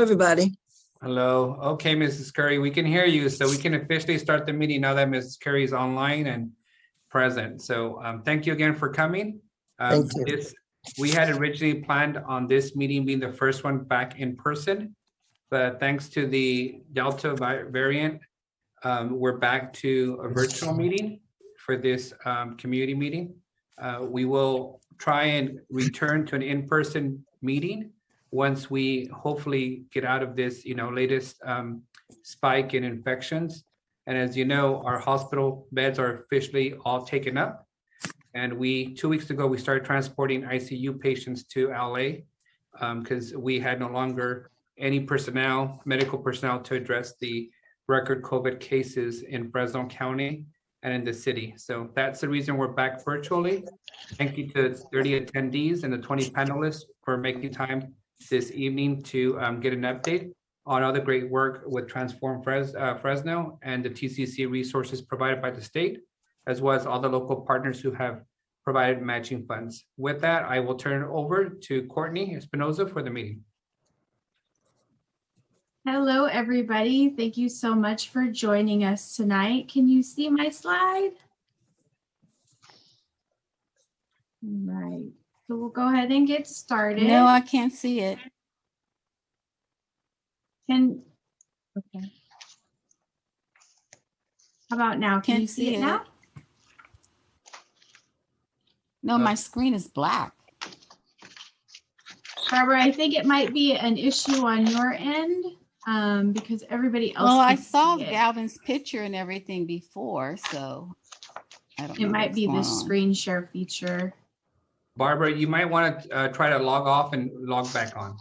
Everybody. Hello. Okay, Mrs. Curry, we can hear you, so we can officially start the meeting now that Mrs. Curry is online and present. So thank you again for coming. Thank you. We had originally planned on this meeting being the first one back in person, but thanks to the Delta variant, we're back to a virtual meeting for this community meeting. We will try and return to an in-person meeting once we hopefully get out of this, latest spike in infections. And as you know, our hospital beds are officially all taken up. And 2 weeks ago, we started transporting ICU patients to LA because we had no longer any medical personnel to address the record COVID cases in Fresno County and in the city. So that's the reason we're back virtually. Thank you to 30 attendees and the 20 panelists for making time this evening to get an update on all the great work with Transform Fresno and the TCC resources provided by the state, as well as all the local partners who have provided matching funds. With that, I will turn it over to Courtney Espinoza for the meeting. Hello, everybody. Thank you so much for joining us tonight. Can you see my slide? All right. So we'll go ahead and get started. No, I can't see it. Okay. How about now? Can you see it now? No, my screen is black. Barbara, I think it might be an issue on your end because everybody else. Well, I saw Galvin's picture and everything before, so I don't know. It might be the screen share feature. Barbara, you might want to try to log off and log back on.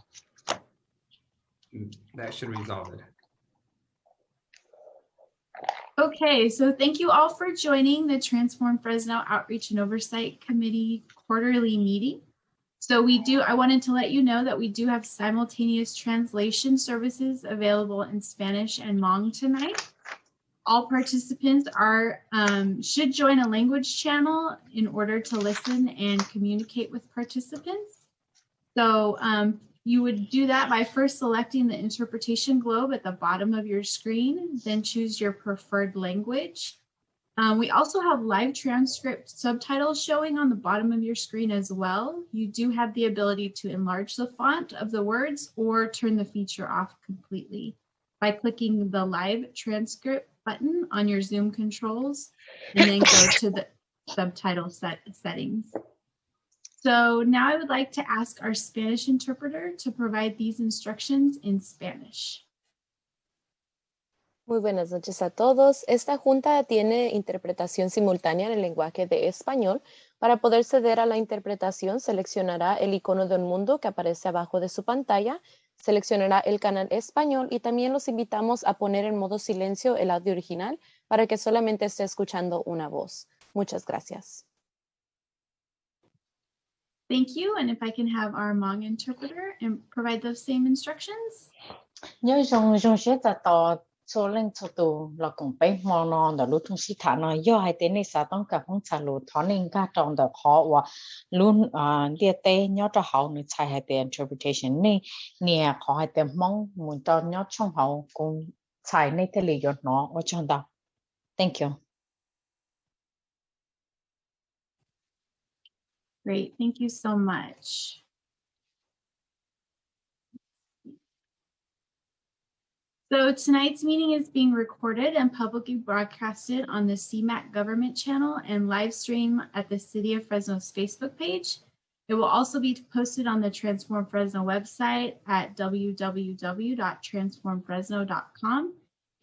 That should resolve it. Okay, so thank you all for joining the Transform Fresno Outreach and Oversight Committee quarterly meeting. So I wanted to let you know that we do have simultaneous translation services available in Spanish and Hmong tonight. All participants should join a language channel in order to listen and communicate with participants. So you would do that by first selecting the interpretation globe at the bottom of your screen, then choose your preferred language. We also have live transcript subtitles showing on the bottom of your screen as well. You do have the ability to enlarge the font of the words or turn the feature off completely by clicking the live transcript button on your Zoom controls and then go to the subtitle settings. So now I would like to ask our Spanish interpreter to provide these instructions in Spanish. Muy buenas noches a todos. Esta junta tiene interpretación simultánea en el lenguaje de español. Para poder acceder a la interpretación, seleccionará el icono de un mundo que aparece abajo de su pantalla, seleccionará el canal español y también los invitamos a poner en modo silencio el audio original para que solamente esté escuchando una voz. Muchas gracias. Thank you. And if I can have our Hmong interpreter and provide those same instructions. Nhớ dùng sẽ tỏ số lên số tù là cũng phải mong non đó lúc thông sĩ thả nó do hai tên này saoต้องกับphong trào lúc thọ nên cả trong đó họ và luôn địa tê nhớ cho họ người chạy hai tên interpretation này nè họ hai tên mong muốn cho nhớ trong họ cũng chạy này thế lý do nó ở trong đó. Thank you. Great, thank you so much. So tonight's meeting is being recorded and publicly broadcasted on the CMAC government channel and live stream at the City of Fresno's Facebook page. It will also be posted on the Transform Fresno website at www.transformfresno.com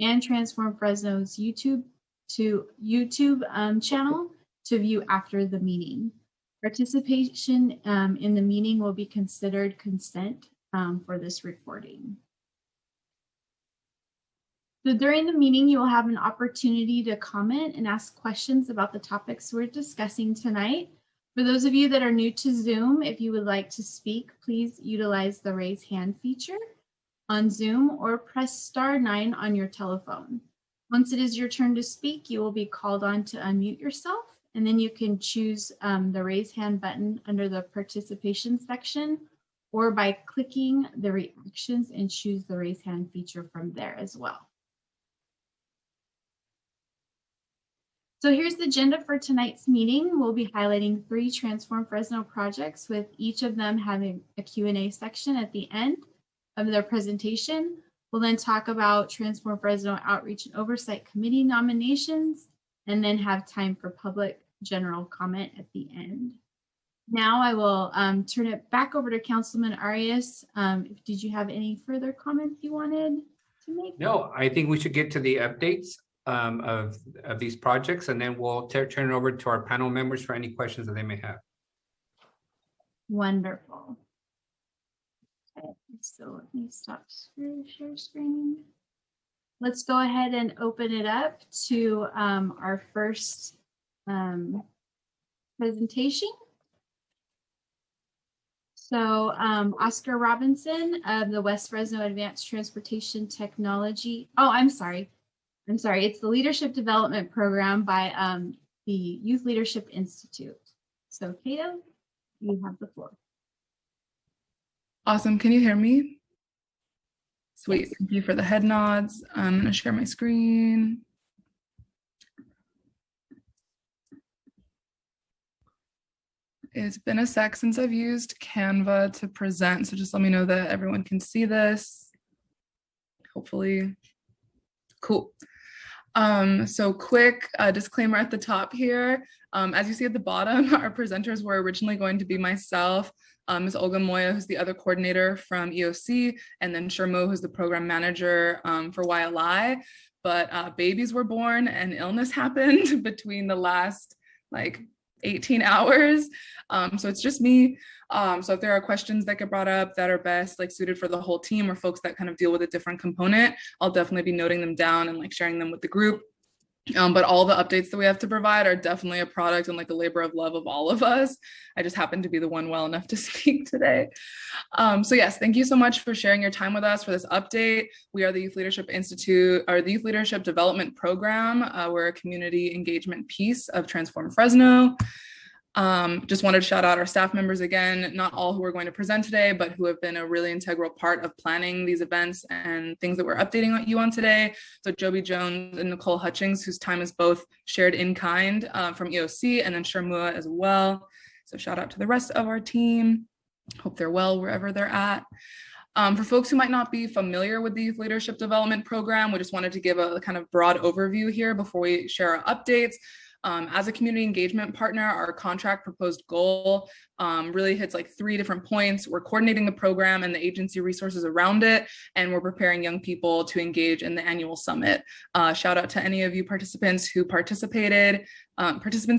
and Transform Fresno's YouTube channel to view after the meeting. Participation in the meeting will be considered consent for this recording. So during the meeting, you will have an opportunity to comment and ask questions about the topics we're discussing tonight. For those of you that are new to Zoom, if you would like to speak, please utilize the raise hand feature on Zoom or press *9 on your telephone. Once it is your turn to speak, you will be called on to unmute yourself, and then you can choose the raise hand button under the participation section or by clicking the reactions and choose the raise hand feature from there as well. So here's the agenda for tonight's meeting. We'll be highlighting 3 Transform Fresno projects, with each of them having a Q&A section at the end of their presentation. We'll then talk about Transform Fresno Outreach and Oversight Committee nominations, and then have time for public general comment at the end. Now I will turn it back over to Councilman Arias. Did you have any further comments you wanted to make? No, I think we should get to the updates of these projects, and then we'll turn it over to our panel members for any questions that they may have. Wonderful. Okay, so let me stop share screen. Let's go ahead and open it up to our first presentation. So Oscar Robinson of the West Fresno Advanced Transportation Technology. Oh, I'm sorry. It's the Leadership Development Program by the Youth Leadership Institute. So Cato, you have the floor. Awesome. Can you hear me? Sweet. Yes. Thank you for the head nods. I'm going to share my screen. It's been a sec since I've used Canva to present, so just let me know that everyone can see this. Hopefully. Cool. So quick disclaimer at the top here. As you see at the bottom, our presenters were originally going to be myself, Ms. Olga Moya, who's the other coordinator from EOC, and then Shermo, who's the program manager for YLI. But babies were born and illness happened between the last 18 hours. So it's just me. So if there are questions that get brought up that are best suited for the whole team, or folks that kind of deal with a different component, I'll definitely be noting them down and sharing them with the group. But all the updates that we have to provide are definitely a product and a labor of love of all of us. I just happen to be the one well enough to speak today. So yes, thank you so much for sharing your time with us for this update. We are the Youth Leadership Institute, or the Youth Leadership Development Program. We're a community engagement piece of Transform Fresno. Just wanted to shout out our staff members again, not all who are going to present today, but who have been a really integral part of planning these events and things that we're updating you on today. So Joby Jones and Nicole Hutchings, whose time is both shared in kind from EOC, and then Sharmua as well. So shout out to the rest of our team. Hope they're well wherever they're at. For folks who might not be familiar with the Youth Leadership Development Program, we just wanted to give a kind of broad overview here before we share our updates. As a community engagement partner, our contract proposed goal really hits 3 different points. We're coordinating the program and the agency resources around it, and we're preparing young people to engage in the annual summit. Shout out to any of you participants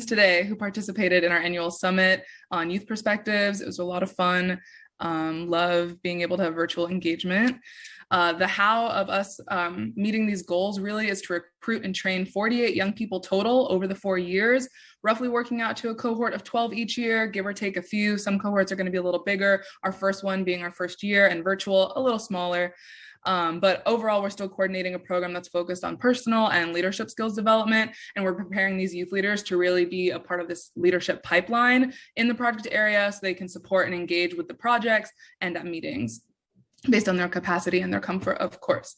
today who participated in our annual summit on youth perspectives. It was a lot of fun. Love being able to have virtual engagement. The how of us meeting these goals really is to recruit and train 48 young people total over the 4 years, roughly working out to a cohort of 12 each year, give or take a few. Some cohorts are going to be a little bigger, our first one being our first year, and virtual a little smaller. But overall, we're still coordinating a program that's focused on personal and leadership skills development, and we're preparing these youth leaders to really be a part of this leadership pipeline in the project area so they can support and engage with the projects and at meetings based on their capacity and their comfort, of course.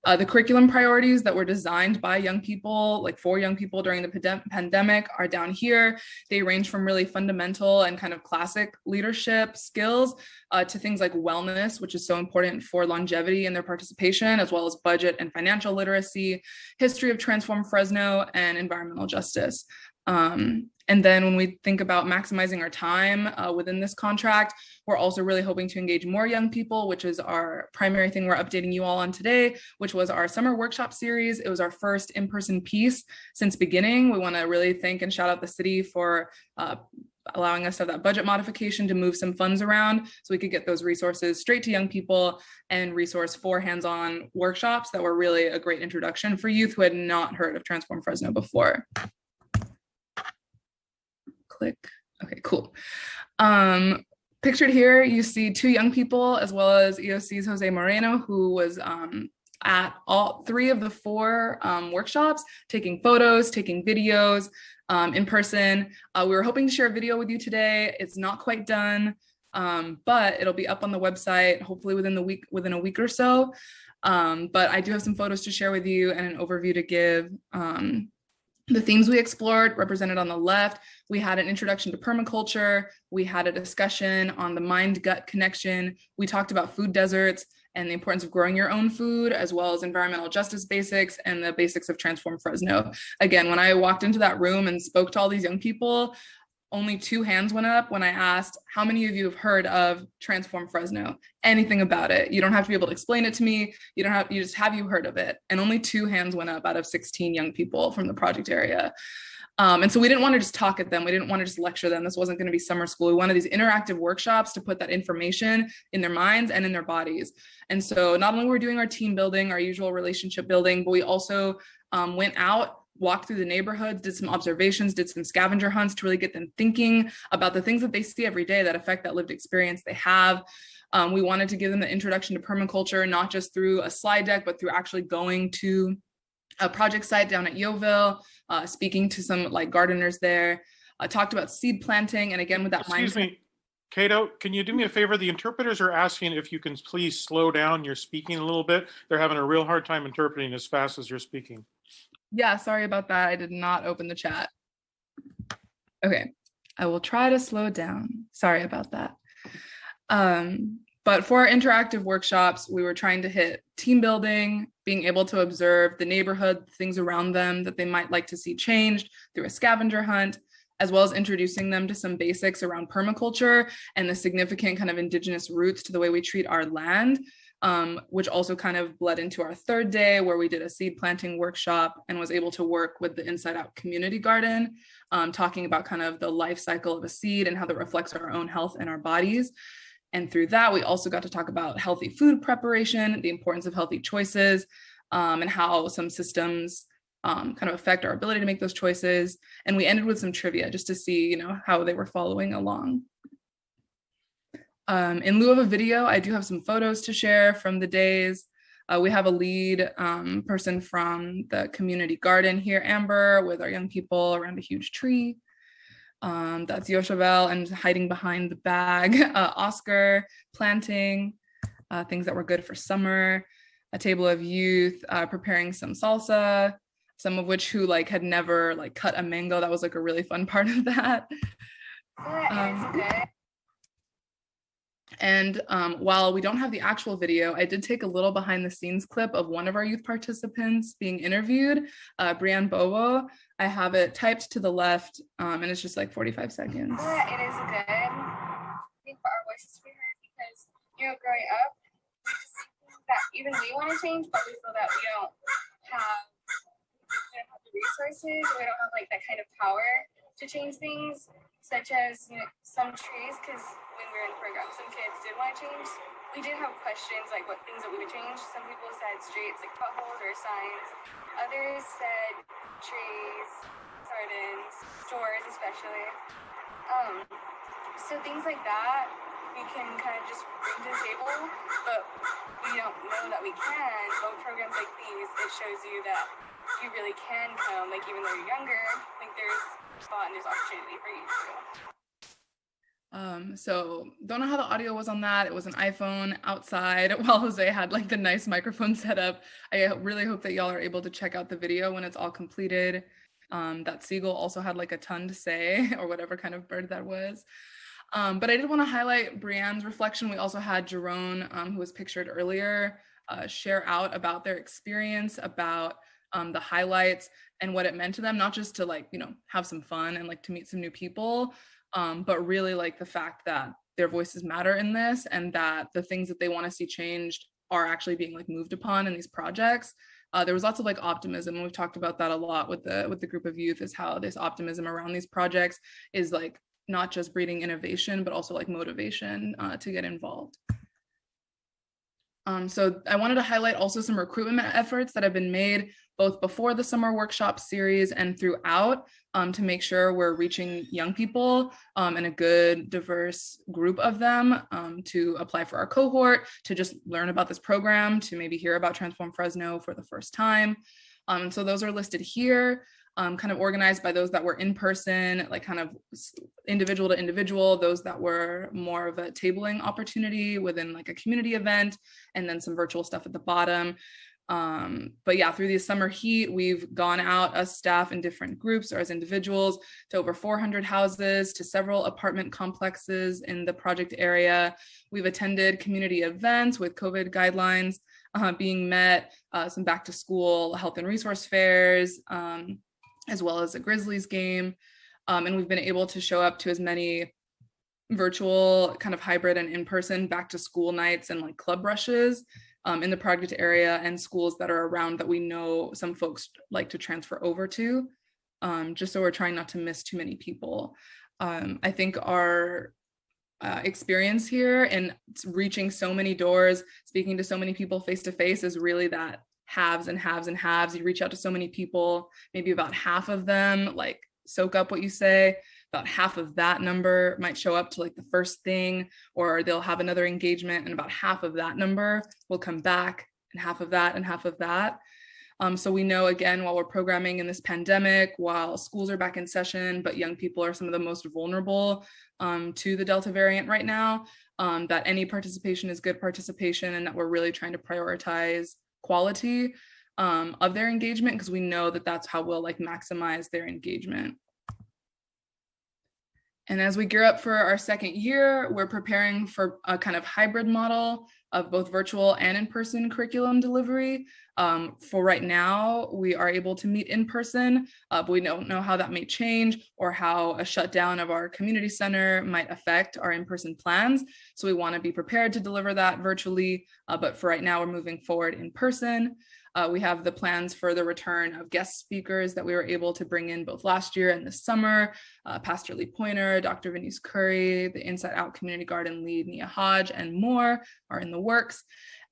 The curriculum priorities that were designed by young people, for young people during the pandemic, are down here. They range from really fundamental and kind of classic leadership skills to things like wellness, which is so important for longevity in their participation, as well as budget and financial literacy, history of Transform Fresno, and environmental justice. And then when we think about maximizing our time within this contract, we're also really hoping to engage more young people, which is our primary thing we're updating you all on today, which was our summer workshop series. It was our first in-person piece since beginning. We want to really thank and shout out the city for allowing us to have that budget modification to move some funds around so we could get those resources straight to young people and resource 4 hands-on workshops that were really a great introduction for youth who had not heard of Transform Fresno before. Click. Okay, cool. Pictured here, you see 2 young people, as well as EOC's Jose Moreno, who was at all 3 of the 4 workshops, taking photos, taking videos in person. We were hoping to share a video with you today. It's not quite done. But it'll be up on the website, hopefully within a week or so. But I do have some photos to share with you and an overview to give. The themes we explored represented on the left. We had an introduction to permaculture. We had a discussion on the mind-gut connection. We talked about food deserts and the importance of growing your own food, as well as environmental justice basics and the basics of Transform Fresno. Again, when I walked into that room and spoke to all these young people, only 2 hands went up when I asked, how many of you have heard of Transform Fresno? Anything about it. You don't have to be able to explain it to me. You just have you heard of it? And only 2 hands went up out of 16 young people from the project area. And so we didn't want to just talk at them. We didn't want to just lecture them. This wasn't going to be summer school. We wanted these interactive workshops to put that information in their minds and in their bodies. And so not only were we doing our team building, our usual relationship building, but we also went out, walked through the neighborhoods, did some observations, did some scavenger hunts to really get them thinking about the things that they see every day that affect that lived experience they have. We wanted to give them the introduction to permaculture, not just through a slide deck, but through actually going to a project site down at Yeovil, speaking to some like gardeners there, talked about seed planting. And again, with that Excuse me, Cato, can you do me a favor? The interpreters are asking if you can please slow down your speaking a little bit. They're having a real hard time interpreting as fast as you're speaking. Yeah, sorry about that. I did not open the chat. Okay, I will try to slow down. Sorry about that. But for our interactive workshops, we were trying to hit team building, being able to observe the neighborhood, things around them that they might like to see changed through a scavenger hunt, as well as introducing them to some basics around permaculture and the significant kind of indigenous roots to the way we treat our land. Which also kind of bled into our 3rd day where we did a seed planting workshop and was able to work with the Inside Out Community Garden, talking about kind of the life cycle of a seed and how that reflects our own health and our bodies. And through that, we also got to talk about healthy food preparation, the importance of healthy choices, and how some systems kind of affect our ability to make those choices. And we ended with some trivia just to see, how they were following along. In lieu of a video, I do have some photos to share from the days. We have a lead person from the community garden here, Amber, with our young people around a huge tree. That's Yoshavel, and hiding behind the bag, Oscar, planting, things that were good for summer, a table of youth preparing some salsa, some of which who had never cut a mango. That was a really fun part of that. And while we don't have the actual video, I did take a little behind the scenes clip of one of our youth participants being interviewed, Brianne Bobo. I have it typed to the left, and it's just 45 seconds. It is good, I think, for our voices to be heard because, growing up, we just see things that even we want to change, but we feel that we don't have the resources, or we don't have that kind of power to change things, such as some trees, because when we were in program, some kids did want to change. We did have questions what things that we would change. Some people said streets, potholes or signs. Others said trees, gardens, stores especially. So things like that we can kind of just bring to the table, but we don't know that we can. But with programs like these, it shows you that you really can come, even though you're younger, there's spot and there's opportunity for you too. So don't know how the audio was on that. It was an iPhone outside while Jose had the nice microphone set up. I really hope that y'all are able to check out the video when it's all completed. That seagull also had a ton to say, or whatever kind of bird that was. But I did want to highlight Brianne's reflection. We also had Jerome, who was pictured earlier, share out about their experience, about the highlights and what it meant to them, not just to have some fun and to meet some new people, but really the fact that their voices matter in this, and that the things that they want to see changed are actually being moved upon in these projects. There was lots of optimism, and we've talked about that a lot with the group of youth, is how this optimism around these projects is not just breeding innovation, but also motivation to get involved. So I wanted to highlight also some recruitment efforts that have been made both before the summer workshop series and throughout, to make sure we're reaching young people and a good diverse group of them to apply for our cohort, to just learn about this program, to maybe hear about Transform Fresno for the first time. So those are listed here. kind of organized by those that were in person, like kind of individual to individual, those that were more of a tabling opportunity within like a community event, and then some virtual stuff at the bottom. But yeah, through the summer heat, we've gone out as staff in different groups or as individuals to over 400 houses, to several apartment complexes in the project area. We've attended community events with COVID guidelines being met, some back to school health and resource fairs, as well as a Grizzlies game. And we've been able to show up to as many virtual, kind of hybrid and in-person back to school nights and like club rushes in the project area and schools that are around that we know some folks like to transfer over to, just so we're trying not to miss too many people. I think our experience here and reaching so many doors, speaking to so many people face to face is really that halves and halves and halves. You reach out to so many people, maybe about half of them like soak up what you say. About half of that number might show up to like the first thing, or they'll have another engagement, and about half of that number will come back, and half of that and half of that. So we know, again, while we're programming in this pandemic, while schools are back in session, but young people are some of the most vulnerable to the Delta variant right now, that any participation is good participation, and that we're really trying to prioritize quality of their engagement, because we know that that's how we'll like maximize their engagement. And as we gear up for our second year, we're preparing for a kind of hybrid model of both virtual and in-person curriculum delivery. For right now, we are able to meet in person, but we don't know how that may change or how a shutdown of our community center might affect our in-person plans. So we want to be prepared to deliver that virtually, but for right now, we're moving forward in person. We have the plans for the return of guest speakers that we were able to bring in both last year and this summer. Pastor Lee Pointer, Dr. Venice Curry, the Inside Out Community Garden lead, Nia Hodge, and more are in the works.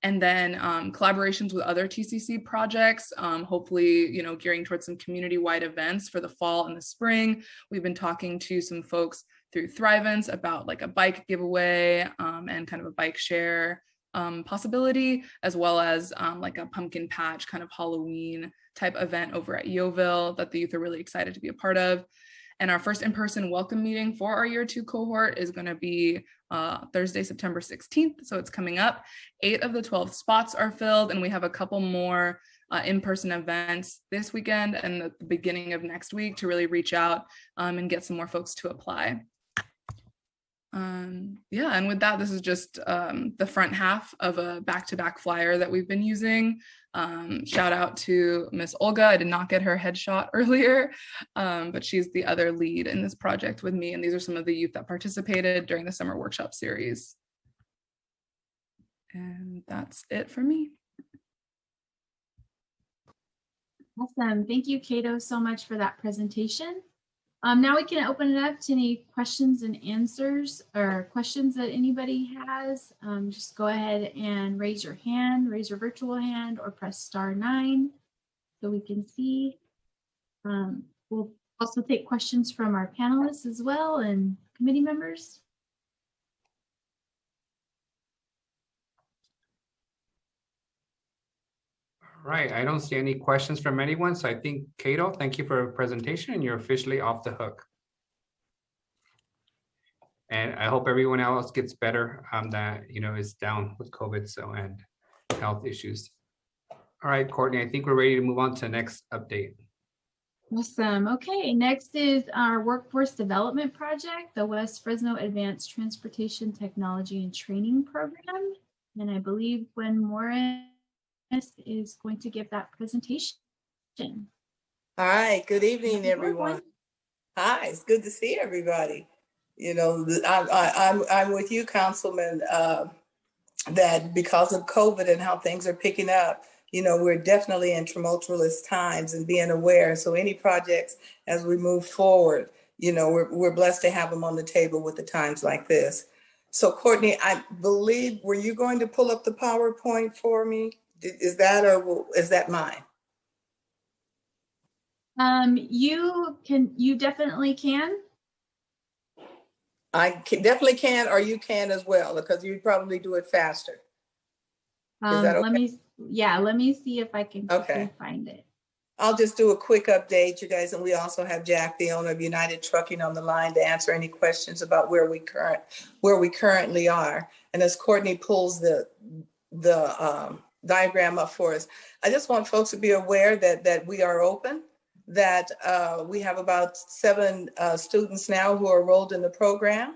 And then collaborations with other TCC projects, hopefully, you know, gearing towards some community-wide events for the fall and the spring. We've been talking to some folks through Thrivence about like a bike giveaway and kind of a bike share possibility, as well as like a pumpkin patch kind of Halloween type event over at Yeovil that the youth are really excited to be a part of. And our first in-person welcome meeting for our year 2 cohort is going to be Thursday, September 16th. So it's coming up. 8 of the 12 spots are filled, and we have a couple more in-person events this weekend and at the beginning of next week to really reach out and get some more folks to apply. Yeah, and with that, this is just the front half of a back-to-back flyer that we've been using. Shout out to Miss Olga. I did not get her headshot earlier, but she's the other lead in this project with me, and these are some of the youth that participated during the summer workshop series. And that's it for me. Awesome. Thank you, Cato, so much for that presentation. Now we can open it up to any questions and answers or questions that anybody has. Just go ahead and raise your hand, raise your virtual hand, or press *9 so we can see. We'll also take questions from our panelists as well and committee members. All right, I don't see any questions from anyone, so I think, Cato, thank you for your presentation, and you're officially off the hook. And I hope everyone else gets better that, you know, is down with COVID and health issues. All right, Courtney, I think we're ready to move on to the next update. Awesome. Okay, next is our workforce development project, the West Fresno Advanced Transportation Technology and Training Program. And I believe Gwen Morris is going to give that presentation. All right, good evening, everyone. Hi, it's good to see everybody. You know, I'm with you, Councilman, that because of COVID and how things are picking up, you know, we're definitely in tumultuous times and being aware. So any projects as we move forward, you know, we're blessed to have them on the table with the times like this. So Courtney, I believe, were you going to pull up the PowerPoint for me? Is that, or is that mine? You definitely can. Definitely can, or you can as well, because you probably do it faster. Is that okay? Let me see if I can find it. I'll just do a quick update, you guys, and we also have Jack, the owner of United Trucking, on the line to answer any questions about where we currently are. And as Courtney pulls the diagram up for us, I just want folks to be aware that we are open, that we have about 7 students now who are enrolled in the program,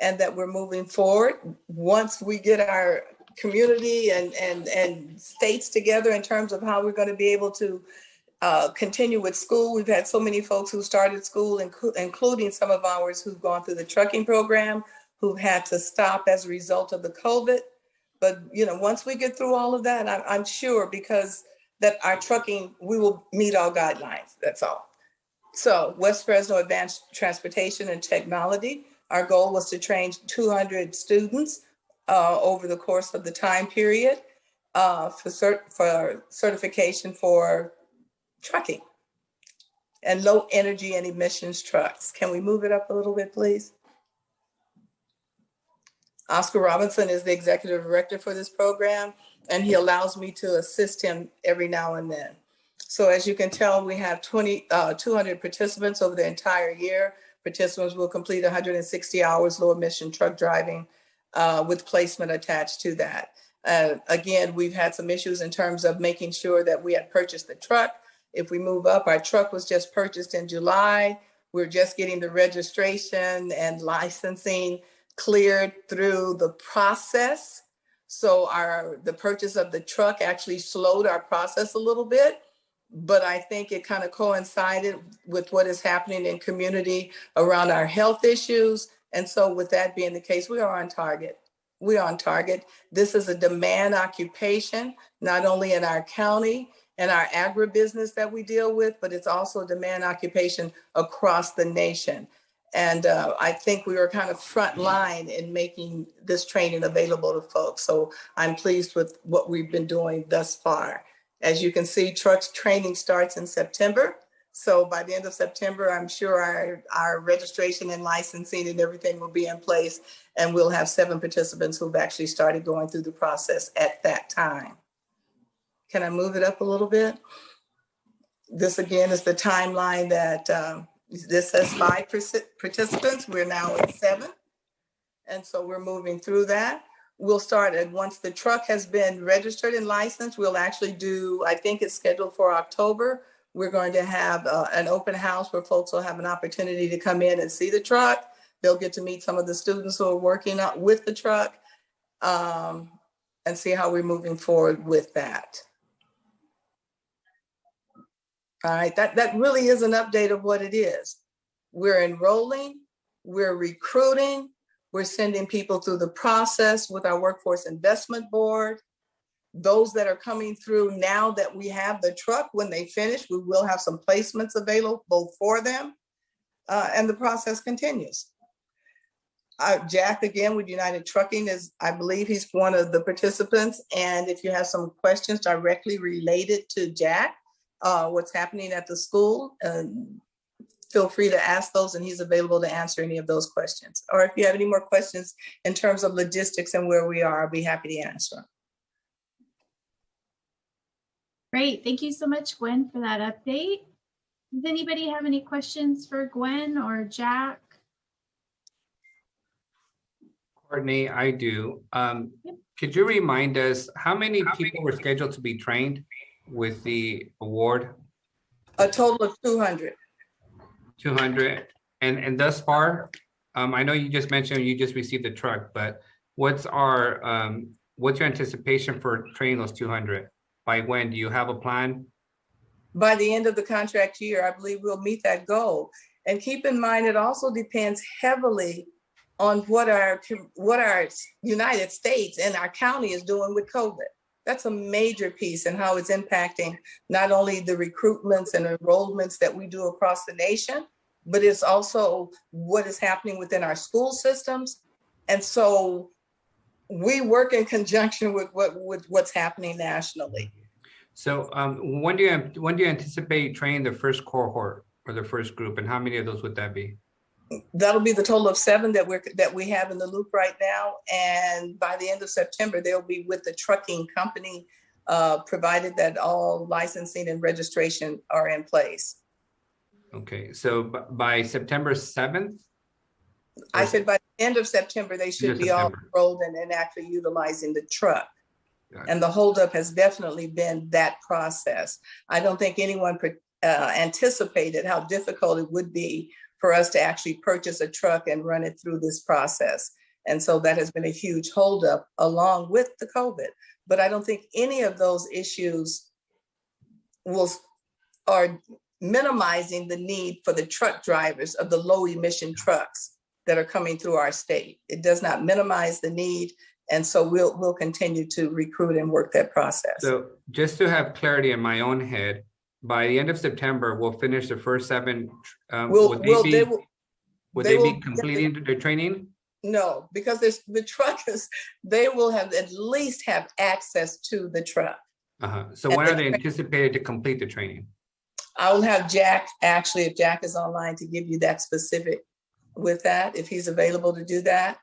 and that we're moving forward. Once we get our community and states together in terms of how we're going to be able to continue with school. We've had so many folks who started school, including some of ours who've gone through the trucking program, who've had to stop as a result of the COVID. But, you know, once we get through all of that, I'm sure because that our trucking, we will meet all guidelines. That's all. So West Fresno Advanced Transportation and Technology, our goal was to train 200 students over the course of the time period for certification for trucking and low energy and emissions trucks. Can we move it up a little bit, please? Oscar Robinson is the executive director for this program, and he allows me to assist him every now and then. So as you can tell, we have 200 participants over the entire year. Participants will complete 160 hours low emission truck driving with placement attached to that. Again, we've had some issues in terms of making sure that we had purchased the truck. If we move up, our truck was just purchased in July. We're just getting the registration and licensing cleared through the process. So the purchase of the truck actually slowed our process a little bit, but I think it kind of coincided with what is happening in community around our health issues. And so with that being the case, we are on target. We are on target. This is a demand occupation, not only in our county and our agribusiness that we deal with, but it's also a demand occupation across the nation. And I think we were kind of front line in making this training available to folks. So I'm pleased with what we've been doing thus far. As you can see, trucks training starts in September. So by the end of September, I'm sure our registration and licensing and everything will be in place, and we'll have 7 participants who've actually started going through the process at that time. Can I move it up a little bit? This again is the timeline that this says 5 participants. We're now at 7. And so we're moving through that. We'll start once the truck has been registered and licensed, we'll actually do, I think it's scheduled for October. We're going to have an open house where folks will have an opportunity to come in and see the truck. They'll get to meet some of the students who are working with the truck and see how we're moving forward with that. All right, that really is an update of what it is. We're enrolling, we're recruiting, we're sending people through the process with our Workforce Investment Board. Those that are coming through now that we have the truck, when they finish, we will have some placements available for them, and the process continues. Jack, again, with United Trucking, I believe he's one of the participants, and if you have some questions directly related to Jack, what's happening at the school, feel free to ask those, and he's available to answer any of those questions. Or if you have any more questions in terms of logistics and where we are, I'll be happy to answer them. Great. Thank you so much, Gwen, for that update. Does anybody have any questions for Gwen or Jack? Courtney, I do. Could you remind us how many people were scheduled to be trained with the award? A total of 200. 200. And thus far, I know you just mentioned you just received the truck, but what's your anticipation for training those 200? By when? Do you have a plan? By the end of the contract year, I believe we'll meet that goal. And keep in mind, it also depends heavily on what our United States and our county is doing with COVID. That's a major piece in how it's impacting not only the recruitments and enrollments that we do across the nation, but it's also what is happening within our school systems. And so we work in conjunction with what's happening nationally. So when do you anticipate training the first cohort or the first group, and how many of those would that be? That'll be the total of 7 that we have in the loop right now. And by the end of September, they'll be with the trucking company provided that all licensing and registration are in place. Okay, so by September 7th? I said by the end of September, they should be all enrolled and actually utilizing the truck. And the holdup has definitely been that process. I don't think anyone anticipated how difficult it would be for us to actually purchase a truck and run it through this process. And so that has been a huge holdup along with the COVID. But I don't think any of those issues are minimizing the need for the truck drivers of the low emission trucks that are coming through our state. It does not minimize the need. And so we'll continue to recruit and work that process. So just to have clarity in my own head, by the end of September, we'll finish the first 7. Would they be completing their training? No, because the truckers, they will have at least have access to the truck. So when are they anticipated to complete the training? I will have Jack, actually, if Jack is online, to give you that specific with that, if he's available to do that.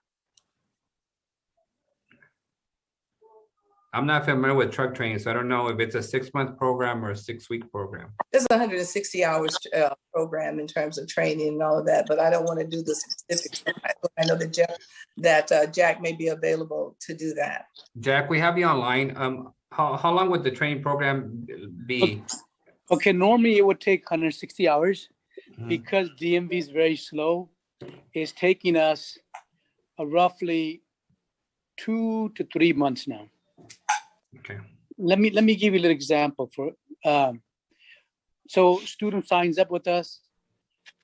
I'm not familiar with truck training, so I don't know if it's a 6-month program or a 6-week program. It's a 160 hours program in terms of training and all of that, but I don't want to do the specifics. I know that Jack may be available to do that. Jack, we have you online. How long would the training program be? Okay, normally it would take 160 hours. Because DMV is very slow. It's taking us roughly 2 to 3 months now. Okay. Let me give you a little example for so student signs up with us.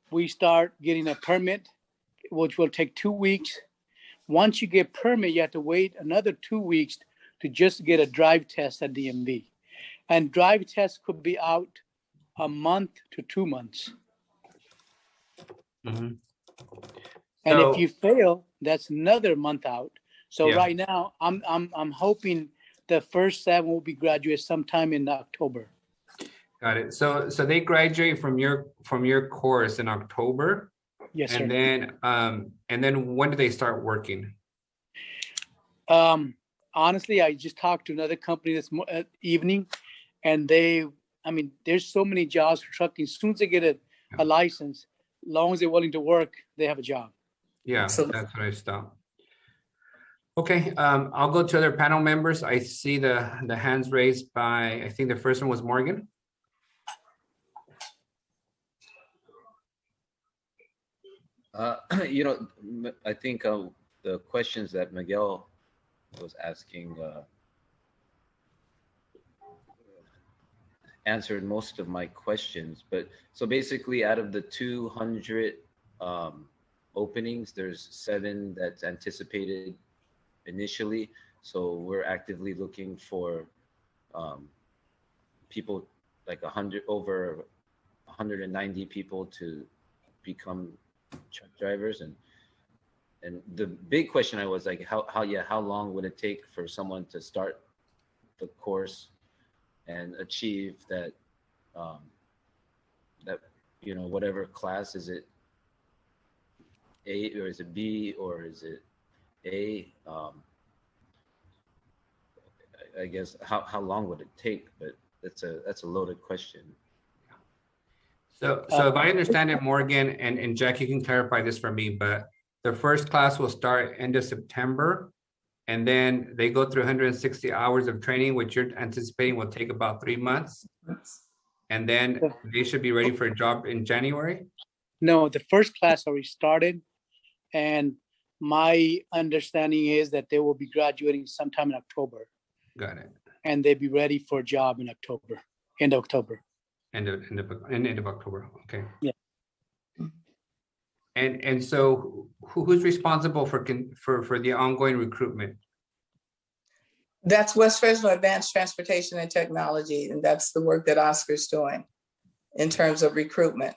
We start getting a permit, which will take 2 weeks. Once you get permit, you have to wait another 2 weeks to just get a drive test at DMV. And drive tests could be out a month to 2 months. And if you fail, that's another month out. So right now, I'm hoping the first 7 will be graduate sometime in October. Got it. So they graduate from your course in October. Yes, sir. And then when do they start working? Honestly, I just talked to another company this evening, and there's so many jobs for trucking. As soon as they get a license, as long as they're willing to work, they have a job. Yeah, so that's what I stopped. Okay, I'll go to other panel members. I see the hands raised by, I think the first one was Morgan. I think the questions that Miguel was asking answered most of my questions. But so basically, out of the 200 openings, there's 7 that's anticipated initially. So we're actively looking for people like over 190 people to become truck drivers. And the big question I was like, how long would it take for someone to start the course and achieve that whatever class, is it A or is it B or is it A? I guess how long would it take? But that's a loaded question. So if I understand it, Morgan and Jack, you can clarify this for me, but the first class will start end of September, and then they go through 160 hours of training, which you're anticipating will take about 3 months. And then they should be ready for a job in January? No, the first class already started. And my understanding is that they will be graduating sometime in October. Got it. And they'll be ready for a job in October, end of October. End of October, okay. Yeah. And so who's responsible for the ongoing recruitment? That's West Fresno Advanced Transportation and Technology, and that's the work that Oscar's doing in terms of recruitment.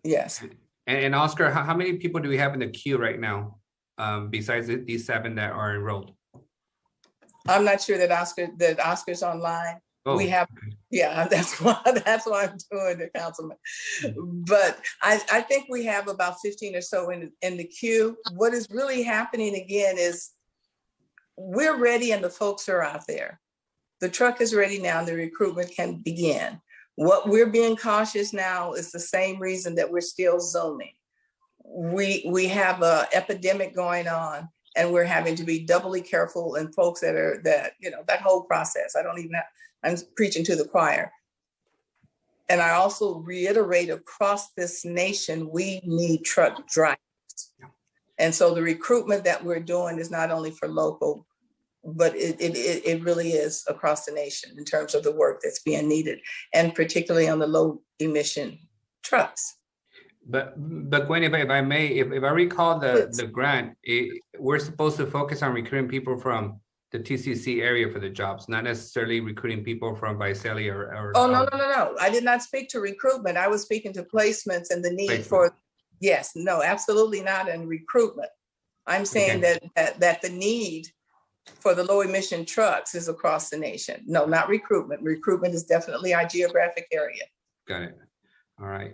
Yes. And Oscar, how many people do we have in the queue right now, besides these 7 that are enrolled? I'm not sure that Oscar's online. Oh, we have, yeah, that's why I'm doing it, Councilman. But I think we have about 15 or so in the queue. What is really happening again is we're ready and the folks are out there. the truck is ready now and the recruitment can begin. What we're being cautious now is the same reason that we're still Zooming. We have an epidemic going on, and we're having to be doubly careful, and folks that whole process. I'm preaching to the choir. And I also reiterate across this nation, we need truck drivers. And so the recruitment that we're doing is not only for local, but it really is across the nation in terms of the work that's being needed, and particularly on the low emission trucks. But Gwen, if I may, if I recall the grant, we're supposed to focus on recruiting people from the TCC area for the jobs, not necessarily recruiting people from Visalia or. Oh, no. I did not speak to recruitment. I was speaking to placements and the need for, yes, no, absolutely not in recruitment. I'm saying that the need for the low emission trucks is across the nation. No, not recruitment. Recruitment is definitely our geographic area. Got it. All right.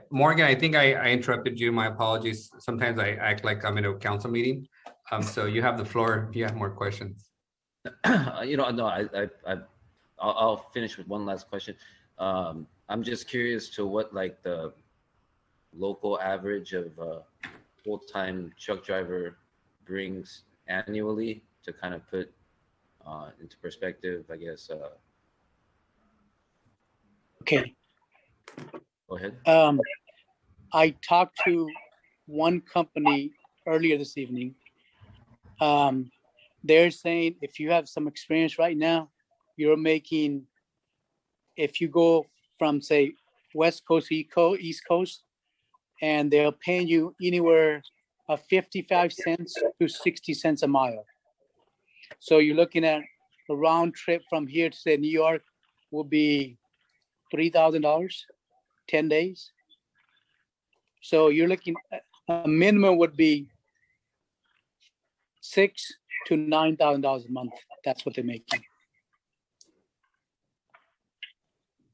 Morgan, I think I interrupted you. My apologies. Sometimes I act like I'm in a council meeting. So you have the floor if you have more questions. I'll finish with one last question. I'm just curious to what like the local average of full-time truck driver brings annually to kind of put into perspective, I guess. Okay. Go ahead. I talked to one company earlier this evening. They're saying if you have some experience right now, you're making, if you go from say West Coast to East Coast, and they're paying you anywhere of 55 cents to 60 cents a mile. So you're looking at a round trip from here to say New York will be $3,000, 10 days. So you're looking at a minimum would be $6,000 to $9,000 a month. That's what they're making.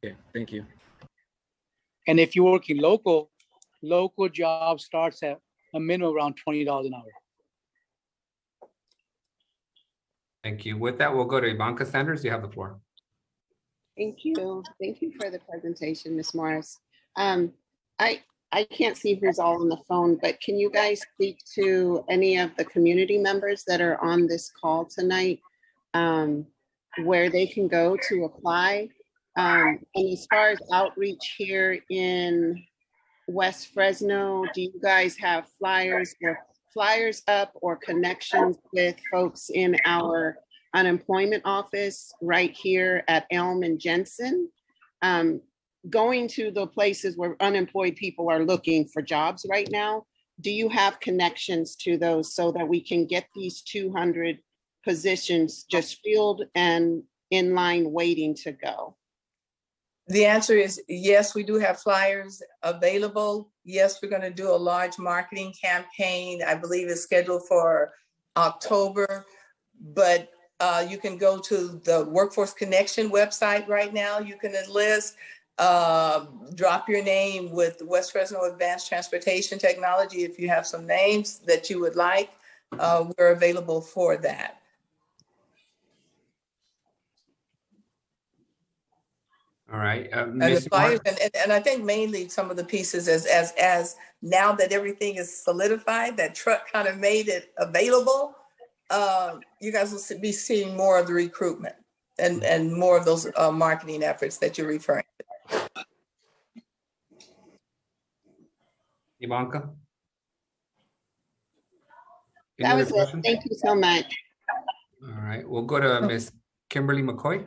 Okay, thank you. And if you're working local job starts at a minimum around $20 an hour. Thank you. With that, we'll go to Ivanka Sanders. You have the floor. Thank you. Thank you for the presentation, Ms. Morris. I can't see who's all on the phone, but can you guys speak to any of the community members that are on this call tonight, where they can go to apply? And as far as outreach here in West Fresno, do you guys have flyers up or connections with folks in our unemployment office right here at Elm and Jensen? Going to the places where unemployed people are looking for jobs right now, do you have connections to those so that we can get these 200 positions just filled and in line waiting to go? The answer is yes, we do have flyers available. Yes, we're going to do a large marketing campaign. I believe it's scheduled for October, but you can go to the Workforce Connection website right now. You can enlist, drop your name with West Fresno Advanced Transportation Technology. If you have some names that you would like, we're available for that. All right. And the flyers, and I think mainly some of the pieces as now that everything is solidified, that truck kind of made it available. You guys will be seeing more of the recruitment and more of those marketing efforts that you're referring to. Ivanka? That was it. Thank you so much. All right. We'll go to Ms. Kimberly McCoy.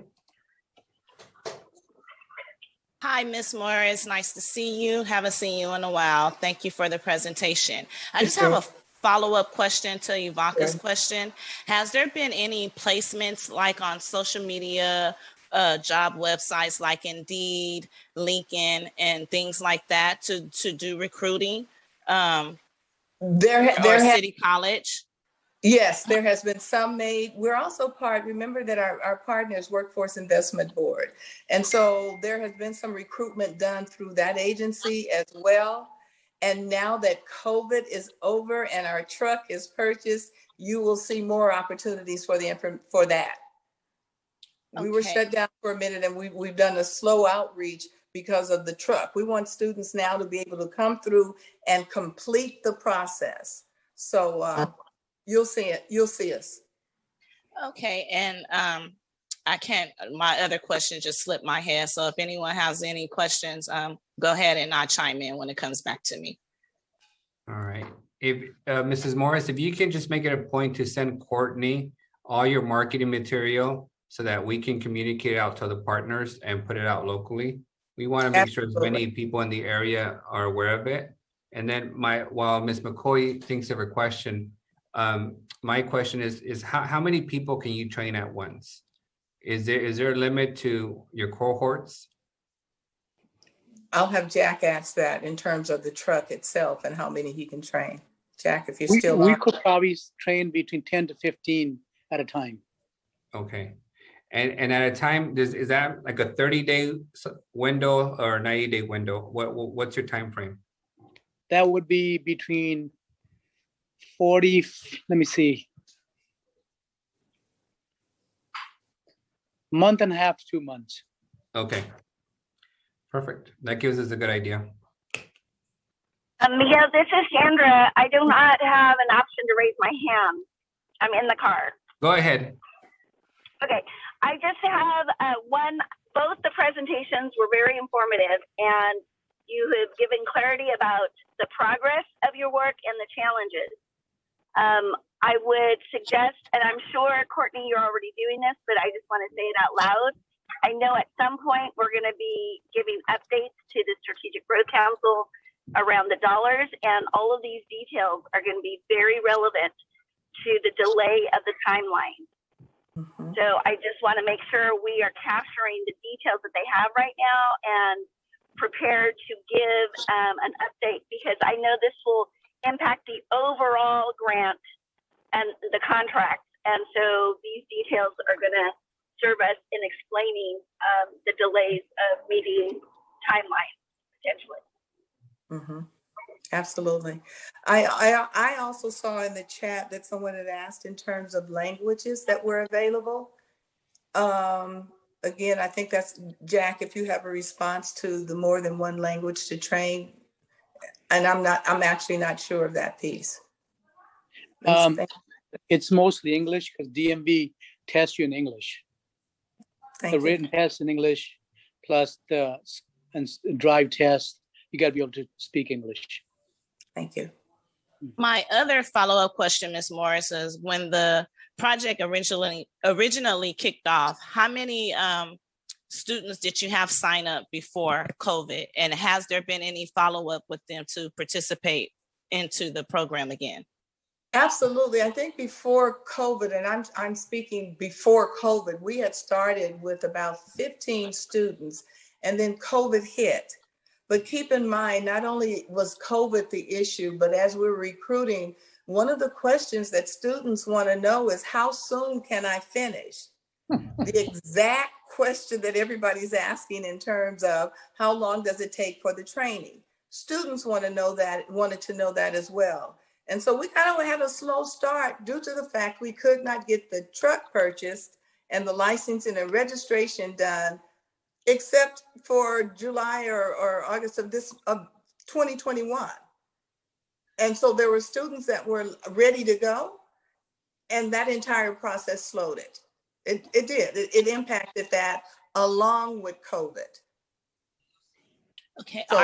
Hi, Ms. Morris. Nice to see you. Haven't seen you in a while. Thank you for the presentation. I just have a follow-up question to Ivanka's question. Has there been any placements like on social media, job websites like Indeed, LinkedIn, and things like that to do recruiting? Or City College? Yes, there has been some made. We're also remember that our partner is Workforce Investment Board. And so there has been some recruitment done through that agency as well. And now that COVID is over and our truck is purchased, you will see more opportunities for that. We were shut down for a minute, and we've done a slow outreach because of the truck. We want students now to be able to come through and complete the process. So you'll see it. You'll see us. Okay, and my other question just slipped my head. So if anyone has any questions, go ahead and I'll chime in when it comes back to me. All right. If Mrs. Morris, if you can just make it a point to send Courtney all your marketing material so that we can communicate out to the partners and put it out locally. We want to make sure as many people in the area are aware of it. And then while Ms. McCoy thinks of a question, my question is how many people can you train at once? Is there a limit to your cohorts? I'll have Jack ask that in terms of the truck itself and how many he can train. Jack, if you're still on. We could probably train between 10 to 15 at a time. Okay. And at a time, is that like a 30-day window or a 90-day window? What's your time frame? That would be between 40, let me see, month and a half to 2 months. Okay. Perfect. That gives us a good idea. Miguel, this is Sandra. I do not have an option to raise my hand. I'm in the car. Go ahead. Okay. I just have both the presentations were very informative, and you have given clarity about the progress of your work and the challenges. I would suggest, and I'm sure, Courtney, you're already doing this, but I just want to say it out loud. I know at some point we're going to be giving updates to the Strategic Growth Council around the dollars, and all of these details are going to be very relevant to the delay of the timeline. Mm-hmm. So I just want to make sure we are capturing the details that they have right now and prepared to give an update, because I know this will impact the overall grant and the contract. And so these details are going to serve us in explaining the delays of meeting timelines potentially. Mm-hmm. Absolutely. I also saw in the chat that someone had asked in terms of languages that were available. Again, I think that's Jack, if you have a response to the more than one language to train. And I'm actually not sure of that piece. It's mostly English because DMV tests you in English. The written test in English plus the drive test, you got to be able to speak English. Thank you. My other follow-up question, Ms. Morris, is when the project originally kicked off, how many students did you have sign up before COVID? And has there been any follow-up with them to participate into the program again? Absolutely. I think before COVID, and I'm speaking before COVID, we had started with about 15 students, and then COVID hit. But keep in mind, not only was COVID the issue, but as we're recruiting, one of the questions that students want to know is, how soon can I finish? The exact question that everybody's asking in terms of how long does it take for the training? Students wanted to know that as well. And so we kind of had a slow start due to the fact we could not get the truck purchased and the licensing and registration done, except for July or August of 2021. And so there were students that were ready to go, and that entire process slowed it. It did. It impacted that along with COVID. Okay. So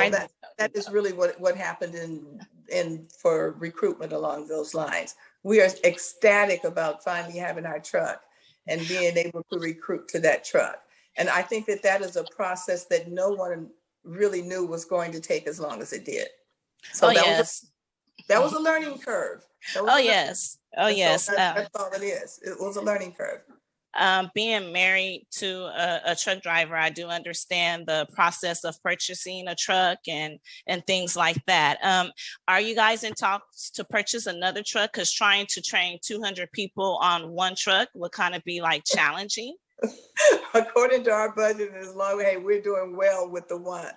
that is really what happened in for recruitment along those lines. We are ecstatic about finally having our truck and being able to recruit to that truck. And I think that is a process that no one really knew was going to take as long as it did. So that was a learning curve. Yes. That's all it is. It was a learning curve. Being married to a truck driver, I do understand the process of purchasing a truck and things like that. Are you guys in talks to purchase another truck? Because trying to train 200 people on one truck would kind of be like challenging. According to our budget, as long as we're doing well with the one,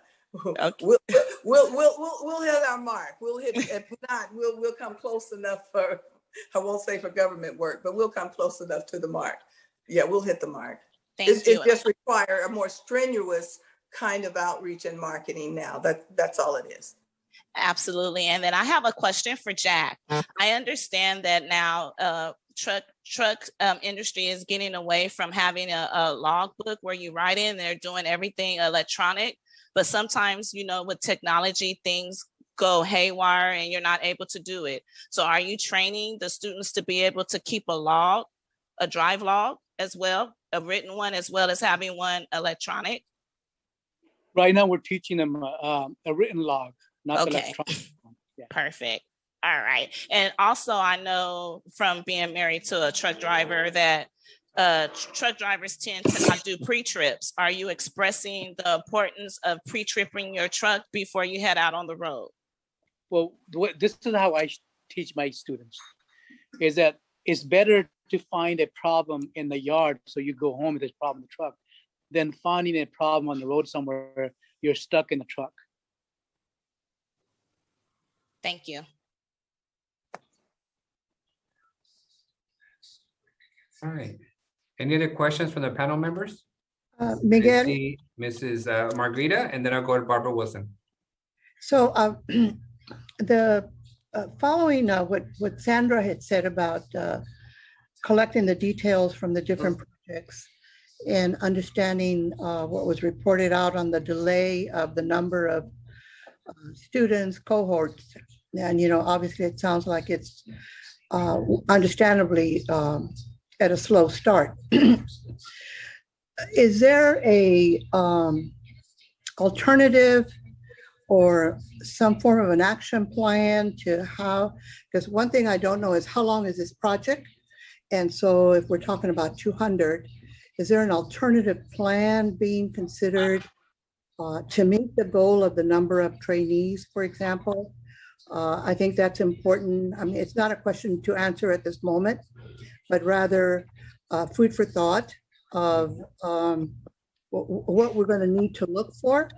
okay. we'll hit our mark. We'll hit. If not, we'll come close enough for. I won't say for government work, but we'll come close enough to the mark. Yeah, we'll hit the mark. Thank you. It just require a more strenuous kind of outreach and marketing now. That's all it is. Absolutely. And then I have a question for Jack. I understand that now truck industry is getting away from having a logbook where you write in, they're doing everything electronic, but sometimes, you know, with technology, things go haywire and you're not able to do it. So are you training the students to be able to keep a log, a drive log as well, a written one, as well as having one electronic? Right now, we're teaching them a written log, not the Okay. electronic one. Yeah. Perfect. All right. And also, I know from being married to a truck driver that truck drivers tend to not do pre-trips. Are you expressing the importance of pre-tripping your truck before you head out on the road? Well, this is how I teach my students, is that it's better to find a problem in the yard so you go home with this problem in the truck than finding a problem on the road somewhere you're stuck in the truck. Thank you. All right. Any other questions from the panel members? Miguel. I see Mrs. Margarita, and then I'll go to Barbara Wilson. So the following what Sandra had said about collecting the details from the different projects and understanding what was reported out on the delay of the number of students, cohorts, and obviously it sounds like it's understandably at a slow start. Is there a alternative or some form of an action plan to how, because one thing I don't know is how long is this project? And so if we're talking about 200, is there an alternative plan being considered to meet the goal of the number of trainees, for example? I think that's important. I mean, it's not a question to answer at this moment, but rather food for thought of what we're going to need to look for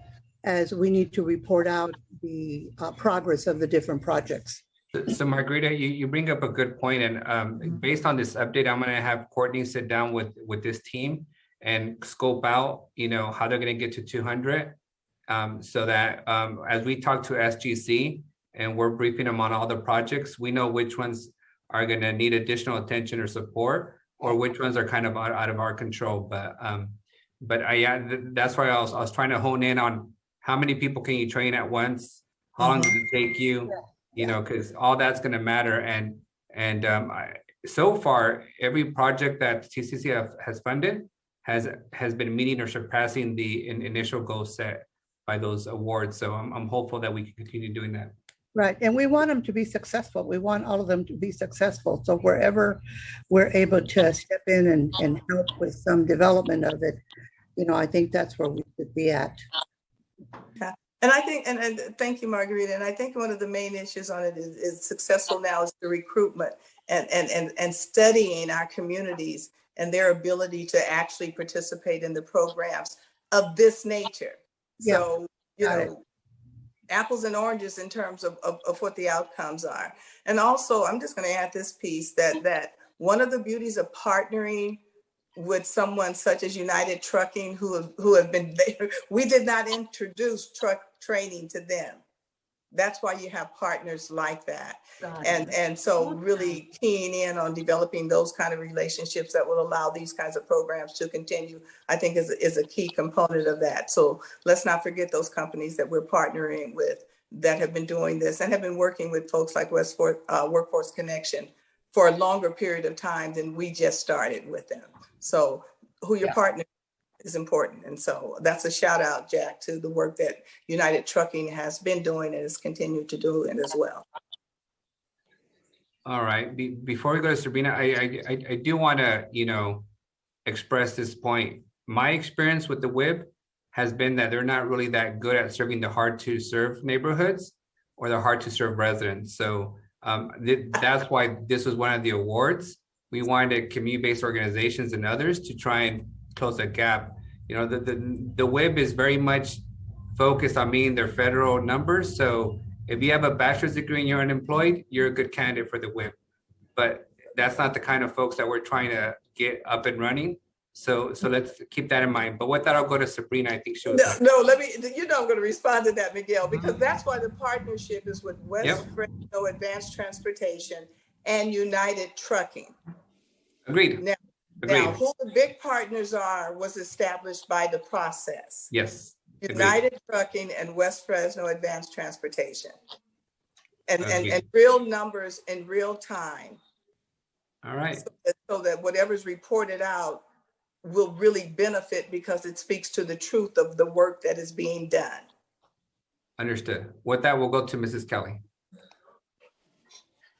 as we need to report out the progress of the different projects. So Margarita, you bring up a good point, and based on this update, I'm going to have Courtney sit down with this team and scope out, how they're going to get to 200, so that as we talk to SGC and we're briefing them on all the projects, we know which ones are going to need additional attention or support, or which ones are kind of out of our control. But that's why I was trying to hone in on how many people can you train at once, how long does it take you, because all that's going to matter. And so far, every project that TCC has funded has been meeting or surpassing the initial goal set by those awards. So I'm hopeful that we can continue doing that. Right, and we want them to be successful. We want all of them to be successful. So wherever we're able to step in and help with some development of it, I think that's where we should be at. Yeah. And I think, and thank you, Margarita. And I think one of the main issues on it is successful now is the recruitment and studying our communities and their ability to actually participate in the programs of this nature. Yeah. So, apples and oranges in terms of what the outcomes are. And also, I'm just going to add this piece that one of the beauties of partnering with someone such as United Trucking, who have been there, we did not introduce truck training to them. That's why you have partners like that. And so really keying in on developing those kind of relationships that will allow these kinds of programs to continue, I think is a key component of that. So let's not forget those companies that we're partnering with that have been doing this and have been working with folks like Workforce Connection for a longer period of time than we just started with them. So who your partner is important. And so that's a shout out, Jack, to the work that United Trucking has been doing and has continued to do it as well. All right. Before we go to Sabrina, I do want to, express this point. My experience with the WIB has been that they're not really that good at serving the hard to serve neighborhoods or the hard to serve residents. So that's why this was one of the awards. We wanted community-based organizations and others to try and close that gap. The WIB is very much focused on meeting their federal numbers. So if you have a bachelor's degree and you're unemployed, you're a good candidate for the WIB. But that's not the kind of folks that we're trying to get up and running. So let's keep that in mind. But with that, I'll go to Sabrina. I think she was. No, let me, I'm going to respond to that, Miguel, because that's why the partnership is with West Fresno Advanced Transportation and United Trucking. Agreed. Now, who the big partners are was established by the process. Yes. United Trucking and West Fresno Advanced Transportation. And real numbers in real time. All right. So that whatever's reported out will really benefit because it speaks to the truth of the work that is being done. Understood. With that, we'll go to Mrs. Kelly.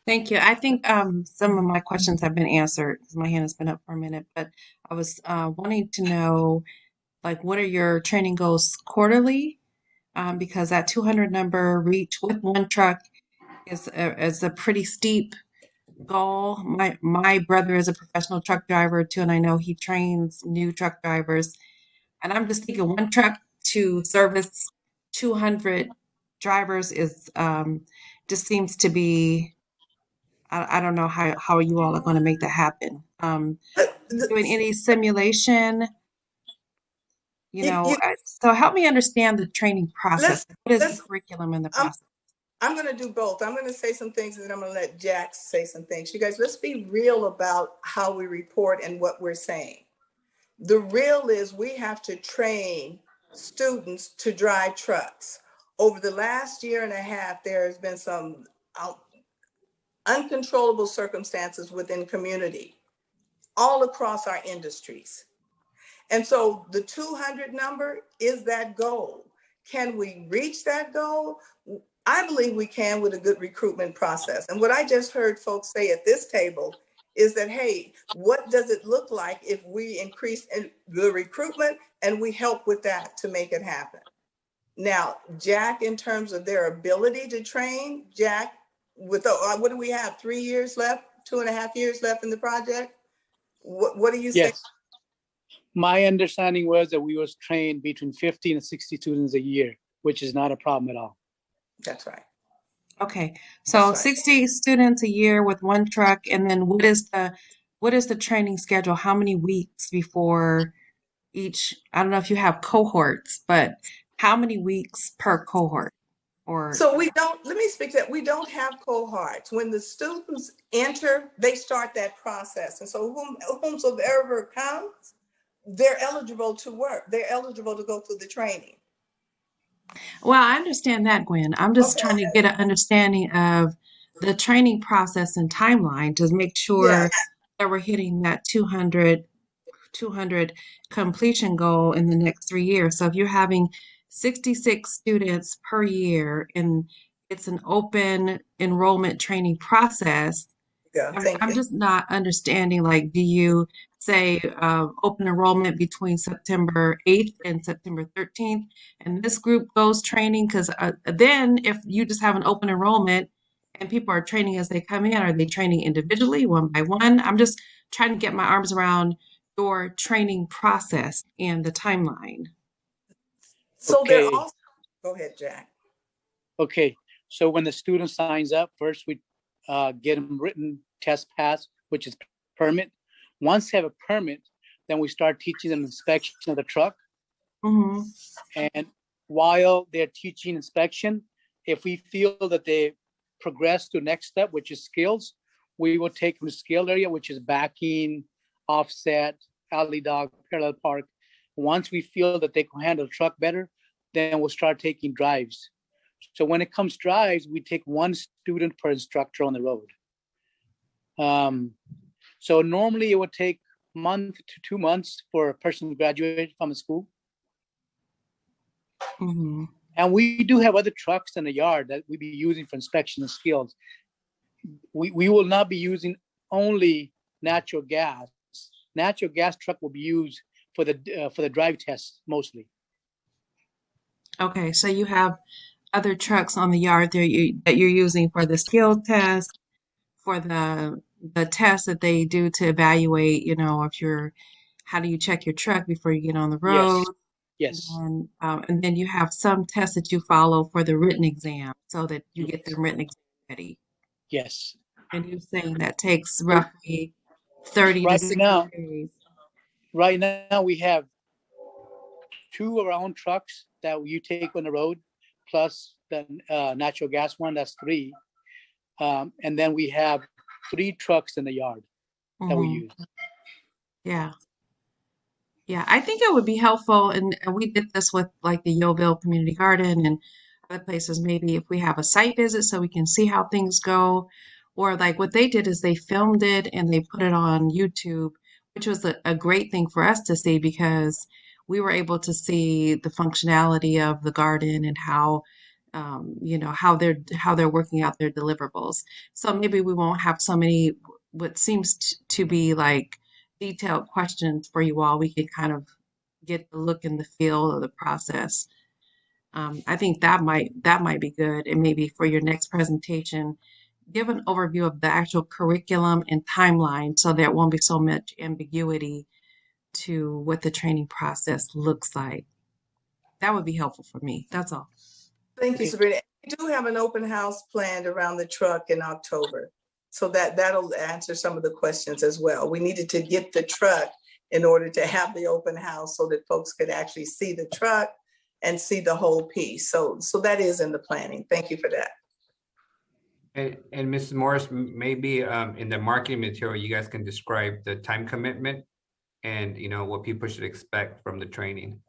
Thank you. I think some of my questions have been answered because my hand has been up for a minute, but I was wanting to know, like, what are your training goals quarterly? Because that 200 number reach with one truck is a pretty steep goal. My brother is a professional truck driver too, and I know he trains new truck drivers. And I'm just thinking one truck to service 200 drivers is just seems to be, I don't know how you all are going to make that happen. Doing any simulation, so help me understand the training process. What is the curriculum in the process? I'm going to do both. I'm going to say some things and then I'm going to let Jack say some things. You guys, let's be real about how we report and what we're saying. The real is we have to train students to drive trucks. Over the last year and a half, there has been some uncontrollable circumstances within community all across our industries. And so the 200 number is that goal. Can we reach that goal? I believe we can with a good recruitment process. And what I just heard folks say at this table is that, hey, what does it look like if we increase the recruitment and we help with that to make it happen? Now, Jack, in terms of their ability to train, Jack, with what do we have, 3 years left, 2.5 years left in the project? What do you say? Yes. My understanding was that we was trained between 50 and 60 students a year, which is not a problem at all. That's right. Okay, so 60 students a year with one truck, and then what is the training schedule? How many weeks before each? I don't know if you have cohorts, but how many weeks per cohort? So we don't, let me speak to that. We don't have cohorts. When the students enter, they start that process. And so whomsoever comes, they're eligible to work. They're eligible to go through the training. Well, I understand that, Gwen. I'm just trying to get an understanding of the training process and timeline to make sure that we're hitting that 200 completion goal in the next 3 years. So if you're having 66 students per year and it's an open enrollment training process, I'm just not understanding, like, do you say open enrollment between September 8th and September 13th, and this group goes training? Because then if you just have an open enrollment and people are training as they come in, are they training individually, one by one? I'm just trying to get my arms around your training process and the timeline. So they're also, go ahead, Jack. Okay, so when the student signs up, first we get them written test pass, which is permit. Once they have a permit, then we start teaching them inspection of the truck. Mm-hmm. And while they're teaching inspection, if we feel that they progress to the next step, which is skills, we will take them to skill area, which is backing, offset, alley dog, parallel park. Once we feel that they can handle the truck better, then we'll start taking drives. So when it comes drives, we take one student per instructor on the road. So normally it would take a month to 2 months for a person to graduate from a school. Mm-hmm. And we do have other trucks in the yard that we be using for inspection and skills. We will not be using only natural gas. Natural gas truck will be used for the drive tests mostly. Okay, so you have other trucks on the yard there that you're using for the skill test, for the test that they do to evaluate, if how do you check your truck before you get on the road? Yes. And then you have some tests that you follow for the written exam so that you get the written exam ready. Yes. And you're saying that takes roughly 30 to 60 days. Right now we have 2 of our own trucks that you take on the road, plus the natural gas one, that's 3. And then we have 3 trucks in the yard that we use. Yeah. Yeah, I think it would be helpful, and we did this with like the Yeovil Community Garden and other places, maybe if we have a site visit so we can see how things go. Or like what they did is they filmed it and they put it on YouTube, which was a great thing for us to see because we were able to see the functionality of the garden and how how they're working out their deliverables. So maybe we won't have so many what seems to be like detailed questions for you all. We can kind of get the look and the feel of the process. I think that might be good, and maybe for your next presentation, give an overview of the actual curriculum and timeline, so there won't be so much ambiguity to what the training process looks like. That would be helpful for me. That's all. Thank you, Sabrina. We do have an open house planned around the truck in October. So that'll answer some of the questions as well. We needed to get the truck in order to have the open house so that folks could actually see the truck and see the whole piece. So that is in the planning. Thank you for that. And Mrs. Morris, maybe in the marketing material, you guys can describe the time commitment and what people should expect from the training.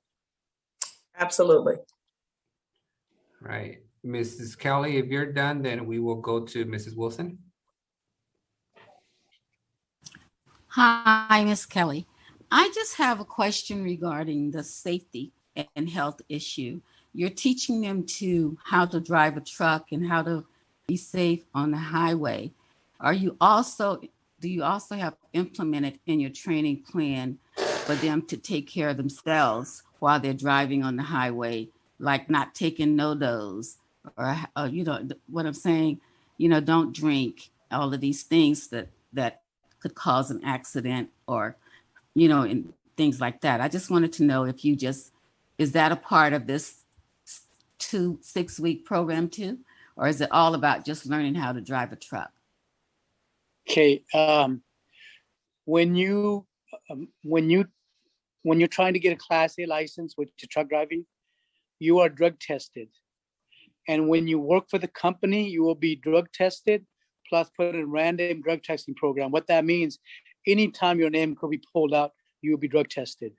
Absolutely. Right. Mrs. Kelly, if you're done, then we will go to Mrs. Wilson. Hi, Ms. Kelly. I just have a question regarding the safety and health issue. You're teaching them how to drive a truck and how to be safe on the highway. Do you also have implemented in your training plan for them to take care of themselves while they're driving on the highway, like not taking no-dos or what I'm saying, don't drink, all of these things that could cause an accident or, and things like that. I just wanted to know if is that a part of this 6-week program too? Or is it all about just learning how to drive a truck? Okay. When you're trying to get a Class A license with your truck driving, you are drug tested. And when you work for the company, you will be drug tested, plus put in a random drug testing program. What that means, anytime your name could be pulled out, you will be drug tested.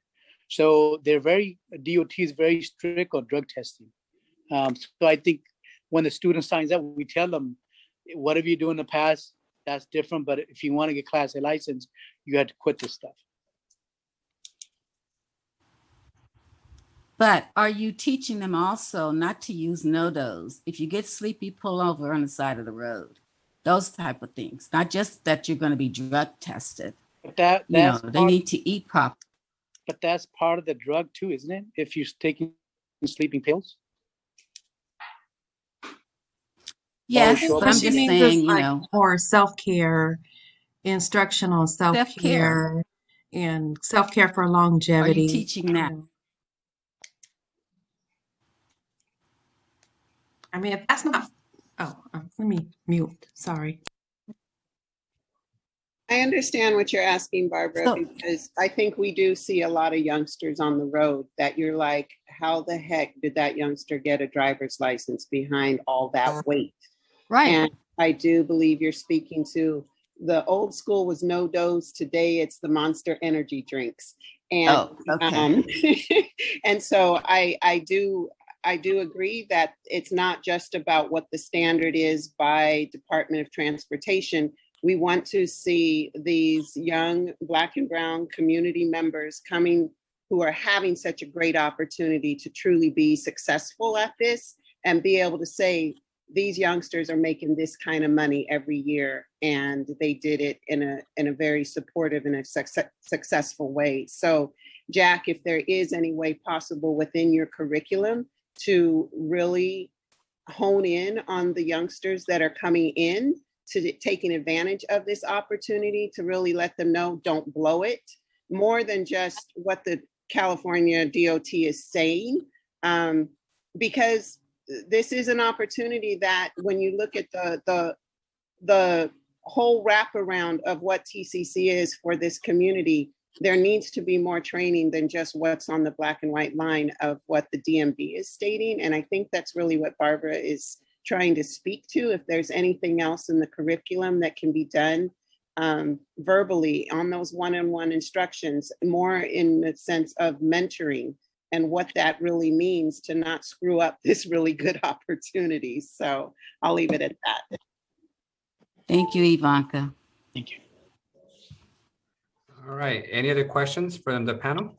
So DOT is very strict on drug testing. So I think when the student signs up, we tell them, whatever you do in the past, that's different. But if you want to get Class A license, you have to quit this stuff. But are you teaching them also not to use no-dos? If you get sleepy, pull over on the side of the road. Those type of things. Not just that you're going to be drug tested. But they need to eat properly. But that's part of the drug too, isn't it? If you're taking sleeping pills. Yes, but I'm just saying, or self-care, instruction on self-care and self-care for longevity. Are you teaching that? I mean, if that's not, let me mute, sorry. I understand what you're asking, Barbara, because I think we do see a lot of youngsters on the road that you're like, how the heck did that youngster get a driver's license behind all that weight? Right. And I do believe you're speaking to the old school was no dose. Today it's the Monster energy drinks. And and so I do agree that it's not just about what the standard is by Department of Transportation. We want to see these young Black and Brown community members coming who are having such a great opportunity to truly be successful at this and be able to say, these youngsters are making this kind of money every year, and they did it in a very supportive and a successful way. So, Jack, if there is any way possible within your curriculum to really hone in on the youngsters that are coming in to taking advantage of this opportunity, to really let them know, don't blow it, more than just what the California DOT is saying, because this is an opportunity that when you look at the whole wraparound of what TCC is for this community, there needs to be more training than just what's on the black and white line of what the DMV is stating. And I think that's really what Barbara is trying to speak to. If there's anything else in the curriculum that can be done verbally on those one-on-one instructions, more in the sense of mentoring and what that really means to not screw up this really good opportunity. So I'll leave it at that. Thank you, Ivanka. Thank you. All right, any other questions from the panel?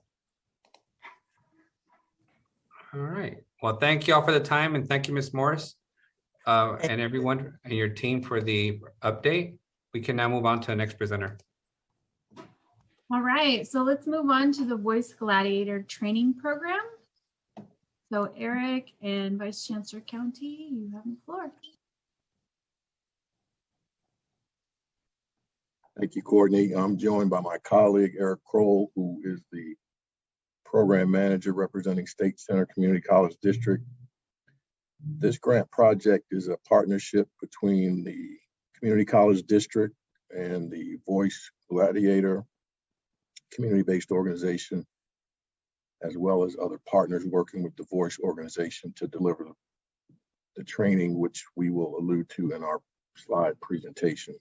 All right, well, thank you all for the time, and thank you, Ms. Morris, and everyone and your team for the update. We can now move on to the next presenter. All right, so let's move on to the Voice Gladiator training program. So Eric and Vice Chancellor County, you have the floor. Thank you, Courtney. I'm joined by my colleague, Eric Kroll, who is the program manager representing State Center Community College District. This grant project is a partnership between the Community College District and the Voice Gladiator community-based organization, as well as other partners working with the Voice organization to deliver the training, which we will allude to in our slide presentation.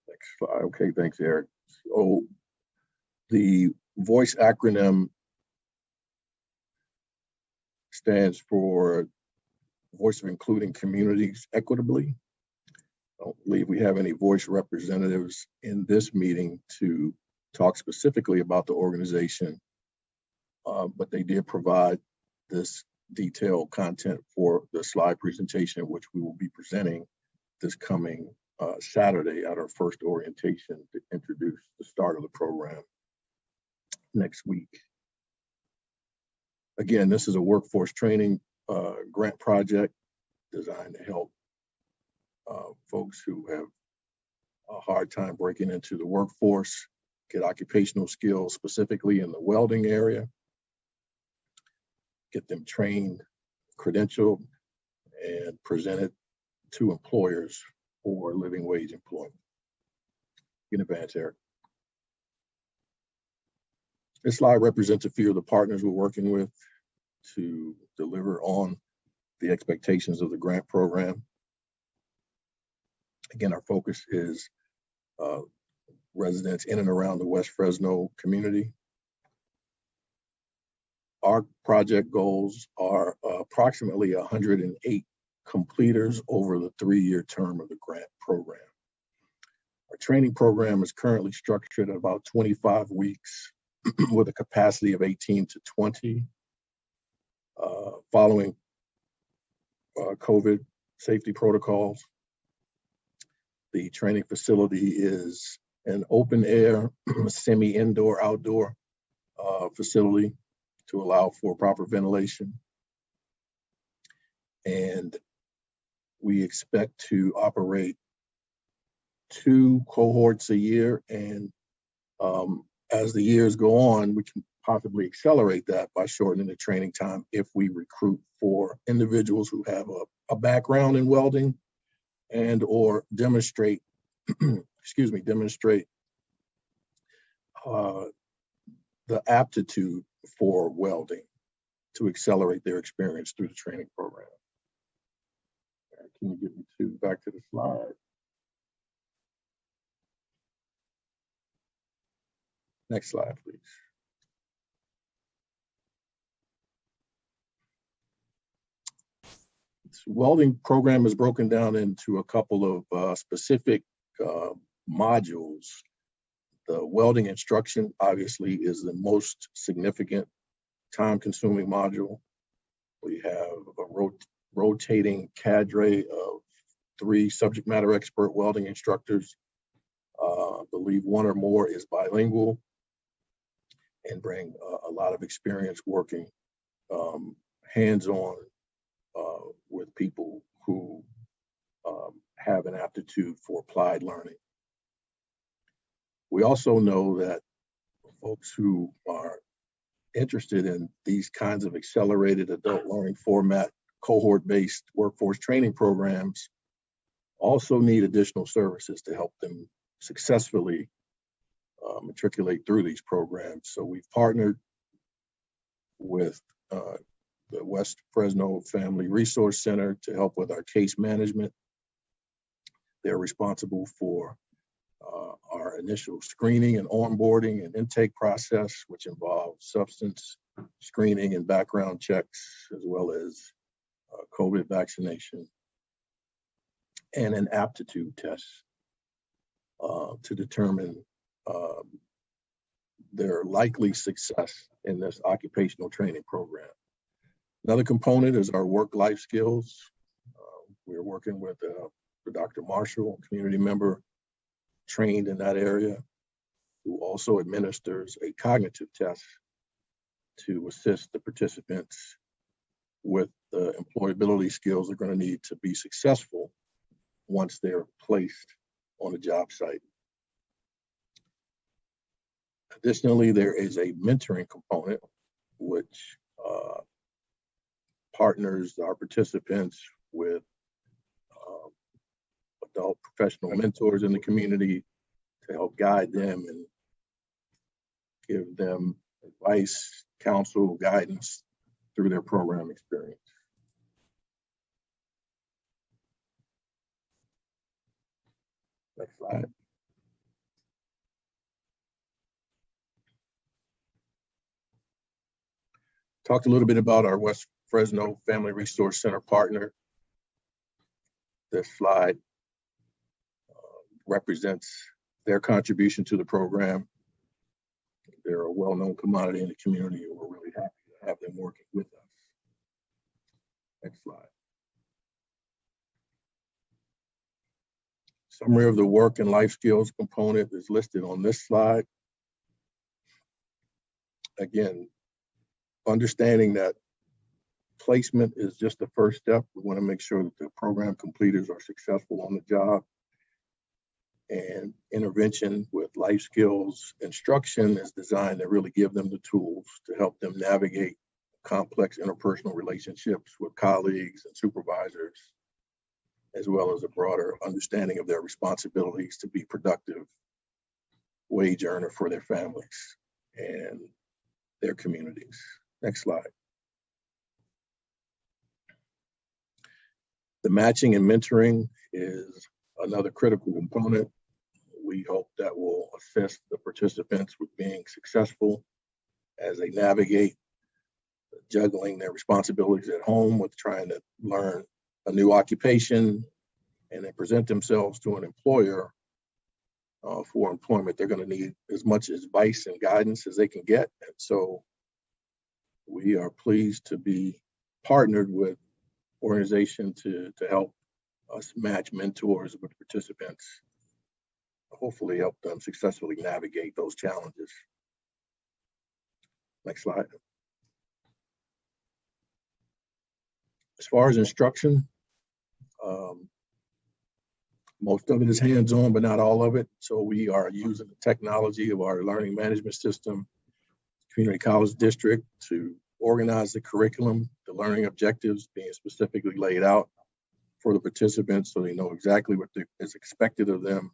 Next slide. Okay, thanks, Eric. So the Voice acronym stands for Voice of Including Communities Equitably. I don't believe we have any Voice representatives in this meeting to talk specifically about the organization, but they did provide this detailed content for the slide presentation, which we will be presenting this coming Saturday at our first orientation to introduce the start of the program next week. Again, this is a workforce training grant project designed to help folks who have a hard time breaking into the workforce get occupational skills, specifically in the welding area, get them trained, credentialed, and presented to employers for living wage employment. In advance, Eric. This slide represents a few of the partners we're working with to deliver on the expectations of the grant program. Again, our focus is residents in and around the West Fresno community. Our project goals are approximately 108 completers over the 3-year term of the grant program. Our training program is currently structured at about 25 weeks with a capacity of 18 to 20. Following COVID safety protocols, the training facility is an open air, semi-indoor, outdoor facility to allow for proper ventilation. And we expect to operate 2 cohorts a year. And as the years go on, we can possibly accelerate that by shortening the training time if we recruit for individuals who have a background in welding and or demonstrate, demonstrate the aptitude for welding to accelerate their experience through the training program. Can you get me back to the slide? Next slide, please. This welding program is broken down into a couple of specific modules. The welding instruction, obviously, is the most significant time-consuming module. We have a rotating cadre of 3 subject matter expert welding instructors. I believe 1 or more is bilingual and bring a lot of experience working hands-on with people who have an aptitude for applied learning. We also know that folks who are interested in these kinds of accelerated adult learning format cohort-based workforce training programs also need additional services to help them successfully matriculate through these programs. So we've partnered with the West Fresno Family Resource Center to help with our case management. They're responsible for our initial screening and onboarding and intake process, which involves substance screening and background checks, as well as COVID vaccination and an aptitude test to determine their likely success in this occupational training program. Another component is our work-life skills. We're working with Dr. Marshall, a community member trained in that area, who also administers a cognitive test to assist the participants with the employability skills they're going to need to be successful once they're placed on a job site. Additionally, there is a mentoring component, which partners our participants with adult professional mentors in the community to help guide them and give them advice, counsel, guidance through their program experience. Next slide. Talked a little bit about our West Fresno Family Resource Center partner. This slide represents their contribution to the program. They're a well-known commodity in the community, and we're really happy to have them working with us. Next slide. Summary of the work and life skills component is listed on this slide. Again, understanding that placement is just the first step. We want to make sure that the program completers are successful on the job. And intervention with life skills instruction is designed to really give them the tools to help them navigate complex interpersonal relationships with colleagues and supervisors, as well as a broader understanding of their responsibilities to be productive wage earner for their families and their communities. Next slide. The matching and mentoring is another critical component. We hope that will assist the participants with being successful as they navigate juggling their responsibilities at home with trying to learn a new occupation and then present themselves to an employer for employment. They're going to need as much advice and guidance as they can get. And so we are pleased to be partnered with organization to help us match mentors with participants, hopefully help them successfully navigate those challenges. Next slide. As far as instruction, most of it is hands-on, but not all of it. So we are using the technology of our learning management system, community college district, to organize the curriculum, the learning objectives being specifically laid out for the participants so they know exactly what is expected of them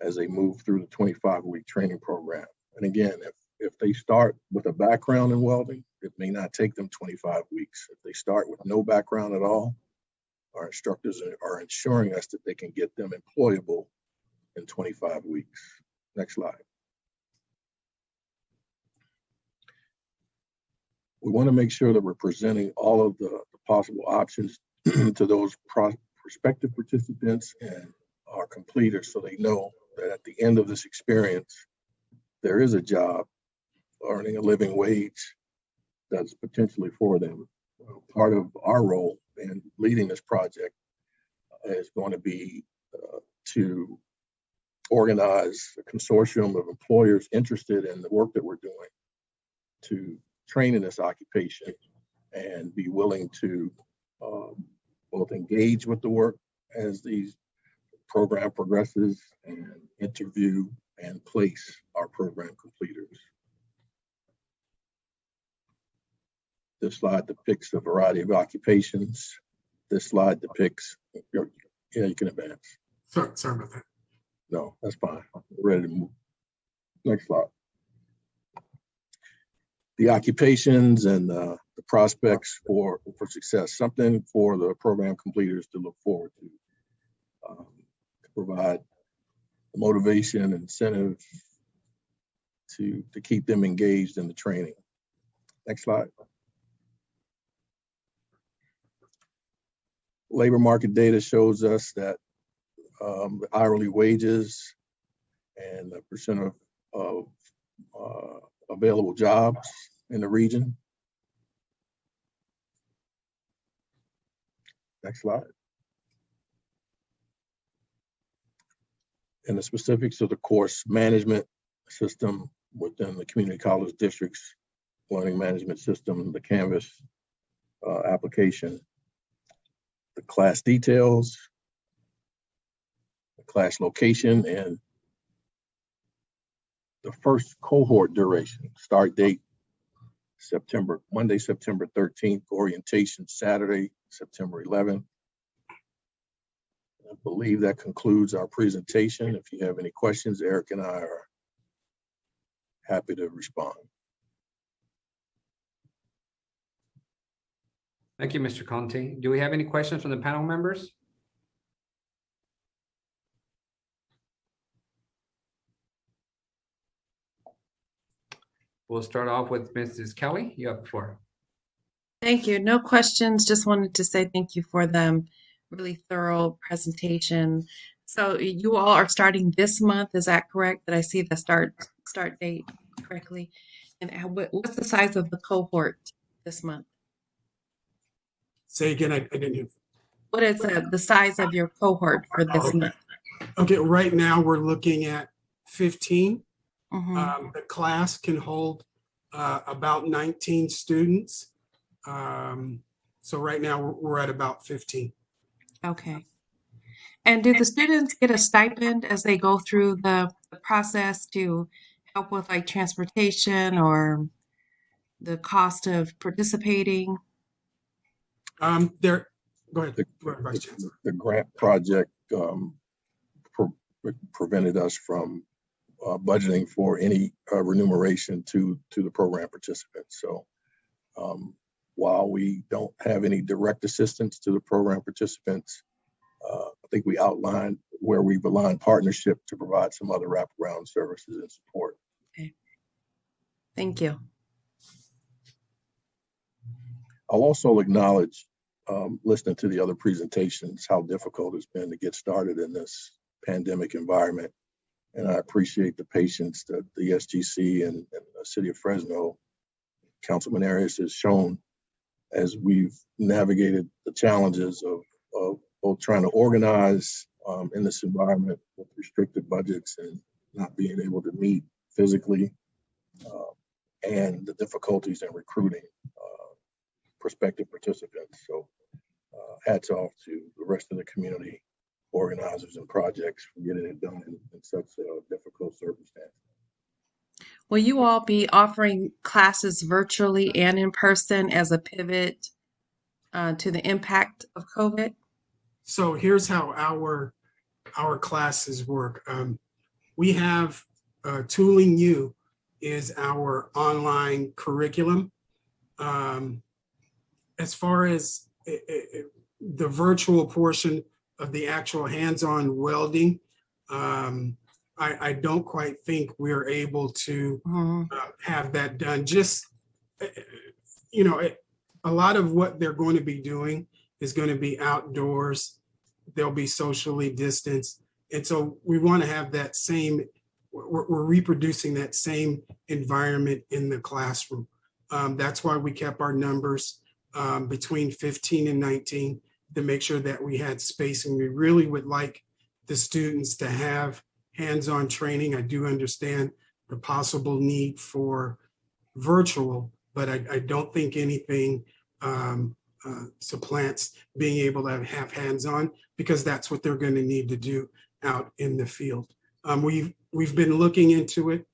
as they move through the 25-week training program. And again, if they start with a background in welding, it may not take them 25 weeks. If they start with no background at all, our instructors are ensuring us that they can get them employable in 25 weeks. Next slide. We want to make sure that we're presenting all of the possible options to those prospective participants and our completers so they know that at the end of this experience, there is a job earning a living wage that's potentially for them. Part of our role in leading this project is going to be to organize a consortium of employers interested in the work that we're doing to train in this occupation and be willing to both engage with the work as the program progresses and interview and place our program completers. This slide depicts a variety of occupations. This slide depicts, yeah, you can advance. Sorry about that. No, that's fine. We're ready to move. Next slide. The occupations and the prospects for success, something for the program completers to look forward to provide motivation and incentive to keep them engaged in the training. Next slide. Labor market data shows us that the hourly wages and the percent of available jobs in the region. Next slide. And the specifics of the course management system within the community college districts, learning management system, the Canvas application, the class details, the class location, and the first cohort duration. Start date Monday, September 13th, orientation Saturday, September 11th. I believe that concludes our presentation. If you have any questions, Eric and I are happy to respond. Thank you, Mr. Conte. Do we have any questions from the panel members? We'll start off with Mrs. Kelly. You have the floor. Thank you. No questions. Just wanted to say thank you for the really thorough presentation. So you all are starting this month, is that correct? Did I see the start date correctly? And what's the size of the cohort this month? Say again, I didn't hear. What is the size of your cohort for this month? Okay, right now we're looking at 15. Mm-hmm. The class can hold about 19 students. So right now we're at about 15. Okay. And do the students get a stipend as they go through the process to help with like transportation or the cost of participating? Go ahead. The grant project prevented us from budgeting for any remuneration to the program participants. So while we don't have any direct assistance to the program participants, I think we outlined where we've aligned partnership to provide some other wraparound services and support. Okay. Thank you. I'll also acknowledge, listening to the other presentations, how difficult it's been to get started in this pandemic environment. And I appreciate the patience that the SGC and the city of Fresno, Councilman Arias, has shown as we've navigated the challenges of both trying to organize in this environment with restricted budgets and not being able to meet physically, and the difficulties in recruiting prospective participants. So hats off to the rest of the community organizers and projects for getting it done in such difficult circumstances. Will you all be offering classes virtually and in person as a pivot to the impact of COVID? So here's how our classes work. We have Tooling U is our online curriculum. As far as the virtual portion of the actual hands-on welding, I don't quite think we're able to have that done. Just, a lot of what they're going to be doing is going to be outdoors. They'll be socially distanced. And so we want to have that same, we're reproducing that same environment in the classroom. That's why we kept our numbers between 15 and 19 to make sure that we had spacing. We really would like the students to have hands-on training. I do understand the possible need for virtual, but I don't think anything supplants being able to have hands-on, because that's what they're going to need to do out in the field. We've been looking into it.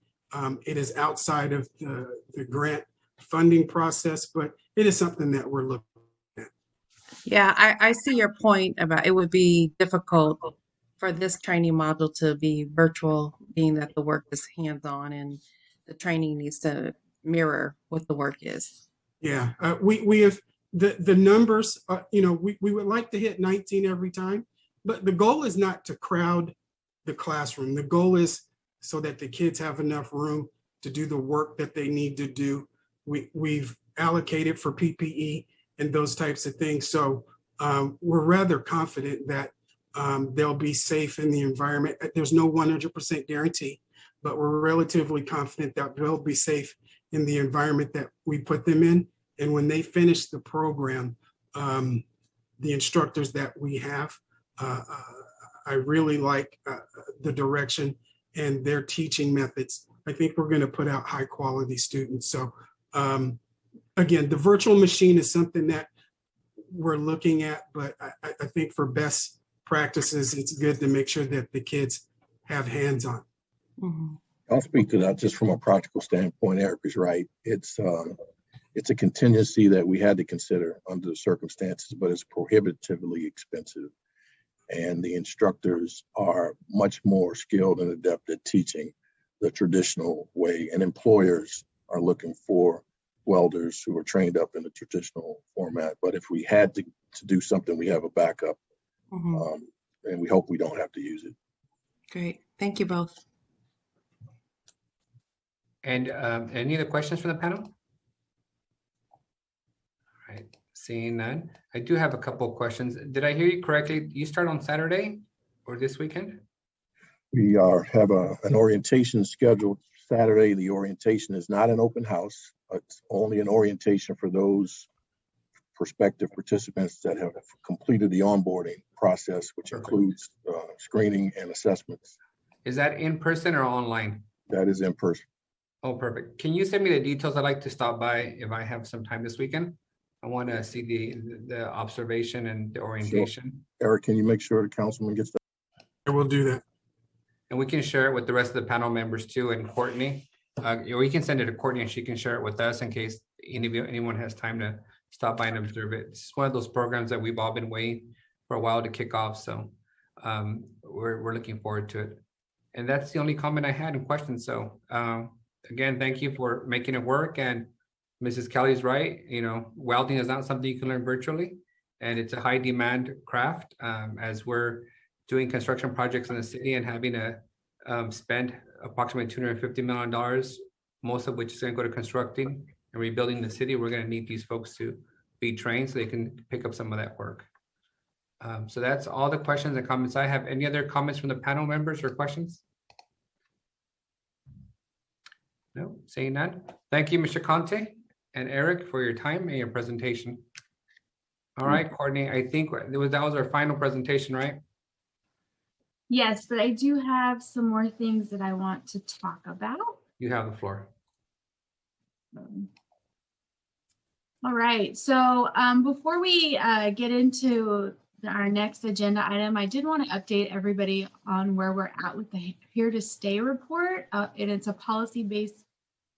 It is outside of the grant funding process, but it is something that we're looking at. Yeah, I see your point about it would be difficult for this training module to be virtual, being that the work is hands-on and the training needs to mirror what the work is. Yeah, we have the numbers, we would like to hit 19 every time, but the goal is not to crowd the classroom. The goal is so that the kids have enough room to do the work that they need to do. We've allocated for PPE and those types of things. So we're rather confident that they'll be safe in the environment. There's no 100% guarantee, but we're relatively confident that they'll be safe in the environment that we put them in. And when they finish the program, the instructors that we have, I really like the direction and their teaching methods. I think we're going to put out high quality students. So again, the virtual machine is something that we're looking at, but I think for best practices, it's good to make sure that the kids have hands-on. Mm-hmm. I'll speak to that just from a practical standpoint. Eric is right. It's a contingency that we had to consider under the circumstances, but it's prohibitively expensive. And the instructors are much more skilled and adept at teaching the traditional way. And employers are looking for welders who are trained up in the traditional format. But if we had to do something, we have a backup. Mm-hmm. And we hope we don't have to use it. Great. Thank you both. And any other questions from the panel? All right, seeing none. I do have a couple of questions. Did I hear you correctly? You start on Saturday or this weekend? We have an orientation scheduled Saturday. The orientation is not an open house. It's only an orientation for those prospective participants that have completed the onboarding process, which includes screening and assessments. Is that in person or online? That is in person. Oh, perfect. Can you send me the details? I'd like to stop by if I have some time this weekend. I want to see the observation and the orientation. Sure. Eric, can you make sure the councilman gets that? I will do that. And we can share it with the rest of the panel members too, and Courtney. We can send it to Courtney and she can share it with us in case anyone has time to stop by and observe it. It's one of those programs that we've all been waiting for a while to kick off. So we're looking forward to it. And that's the only comment I had and question. So again, thank you for making it work. And Mrs. Kelly's right. Welding is not something you can learn virtually, and it's a high demand craft. As we're doing construction projects in the city and having to spend approximately $250 million, most of which is going to go to constructing and rebuilding the city, we're going to need these folks to be trained so they can pick up some of that work. So that's all the questions and comments I have. Any other comments from the panel members or questions? No, saying none. Thank you, Mr. Conte and Eric, for your time and your presentation. All right, Courtney, I think that was our final presentation, right? Yes, but I do have some more things that I want to talk about. You have the floor. All right, so before we get into our next agenda item, I did want to update everybody on where we're at with the Here to Stay report. And it's a policy-based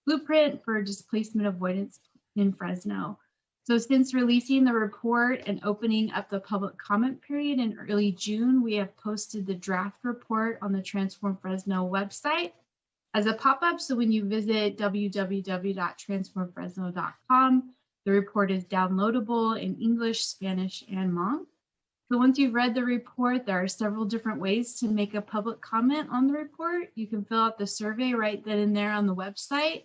blueprint for displacement avoidance in Fresno. So since releasing the report and opening up the public comment period in early June, we have posted the draft report on the Transform Fresno website as a pop-up. So when you visit www.transformfresno.com, the report is downloadable in English, Spanish, and Hmong. So once you've read the report, there are several different ways to make a public comment on the report. You can fill out the survey right then and there on the website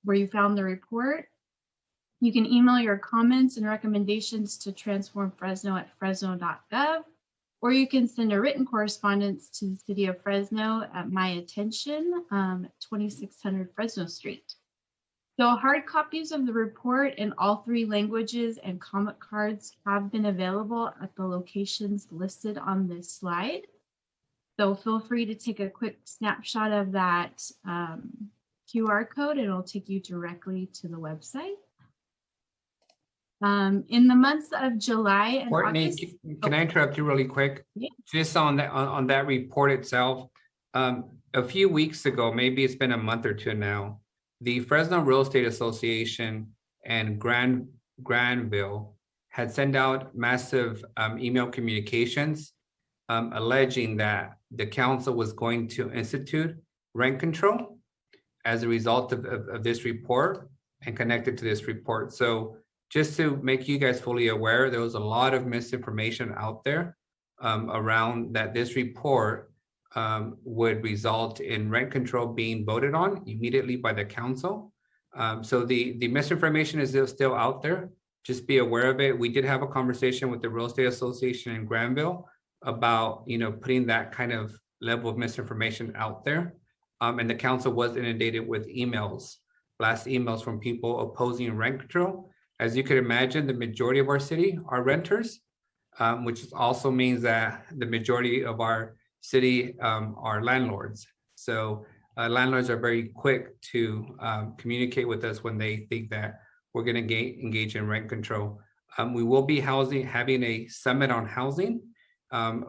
where you found the report. You can email your comments and recommendations to transformfresno@fresno.gov, or you can send a written correspondence to the City of Fresno at my attention at 2600 Fresno Street. So hard copies of the report in all 3 languages and comment cards have been available at the locations listed on this slide. So feel free to take a quick snapshot of that QR code and it'll take you directly to the website. In the months of July and Courtney, August. can I interrupt you really quick? Yeah. Just on that report itself, a few weeks ago, maybe it's been a month or two now, the Fresno Real Estate Association and Granville had sent out massive email communications alleging that the council was going to institute rent control as a result of this report and connected to this report. So just to make you guys fully aware, there was a lot of misinformation out there around that this report would result in rent control being voted on immediately by the council. So the misinformation is still out there. Just be aware of it. We did have a conversation with the Real Estate Association in Granville about, putting that kind of level of misinformation out there. And the council was inundated with blast emails from people opposing rent control. As you could imagine, the majority of our city are renters, which also means that the majority of our city are landlords. So landlords are very quick to communicate with us when they think that we're going to engage in rent control. We will be having a summit on housing,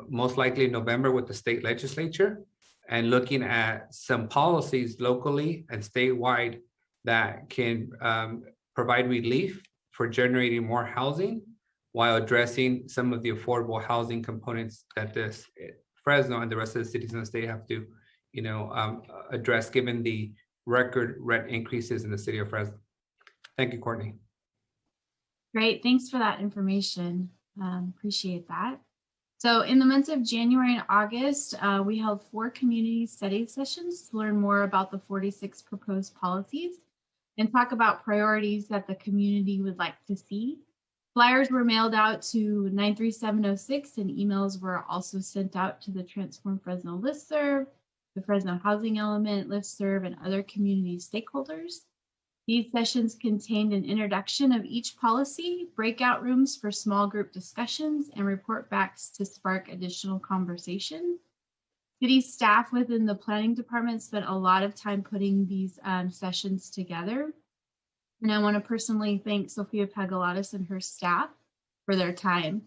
most likely in November with the state legislature, and looking at some policies locally and statewide that can provide relief for generating more housing while addressing some of the affordable housing components that this Fresno and the rest of the cities in the state have to, address given the record rent increases in the city of Fresno. Thank you, Courtney. Great, thanks for that information. Appreciate that. So in the months of January and August, we held 4 community study sessions to learn more about the 46 proposed policies and talk about priorities that the community would like to see. Flyers were mailed out to 93706 and emails were also sent out to the Transform Fresno listserv, the Fresno Housing Element listserv, and other community stakeholders. These sessions contained an introduction of each policy, breakout rooms for small group discussions, and report backs to spark additional conversation. City staff within the planning department spent a lot of time putting these sessions together. And I want to personally thank Sophia Pagalatis and her staff for their time.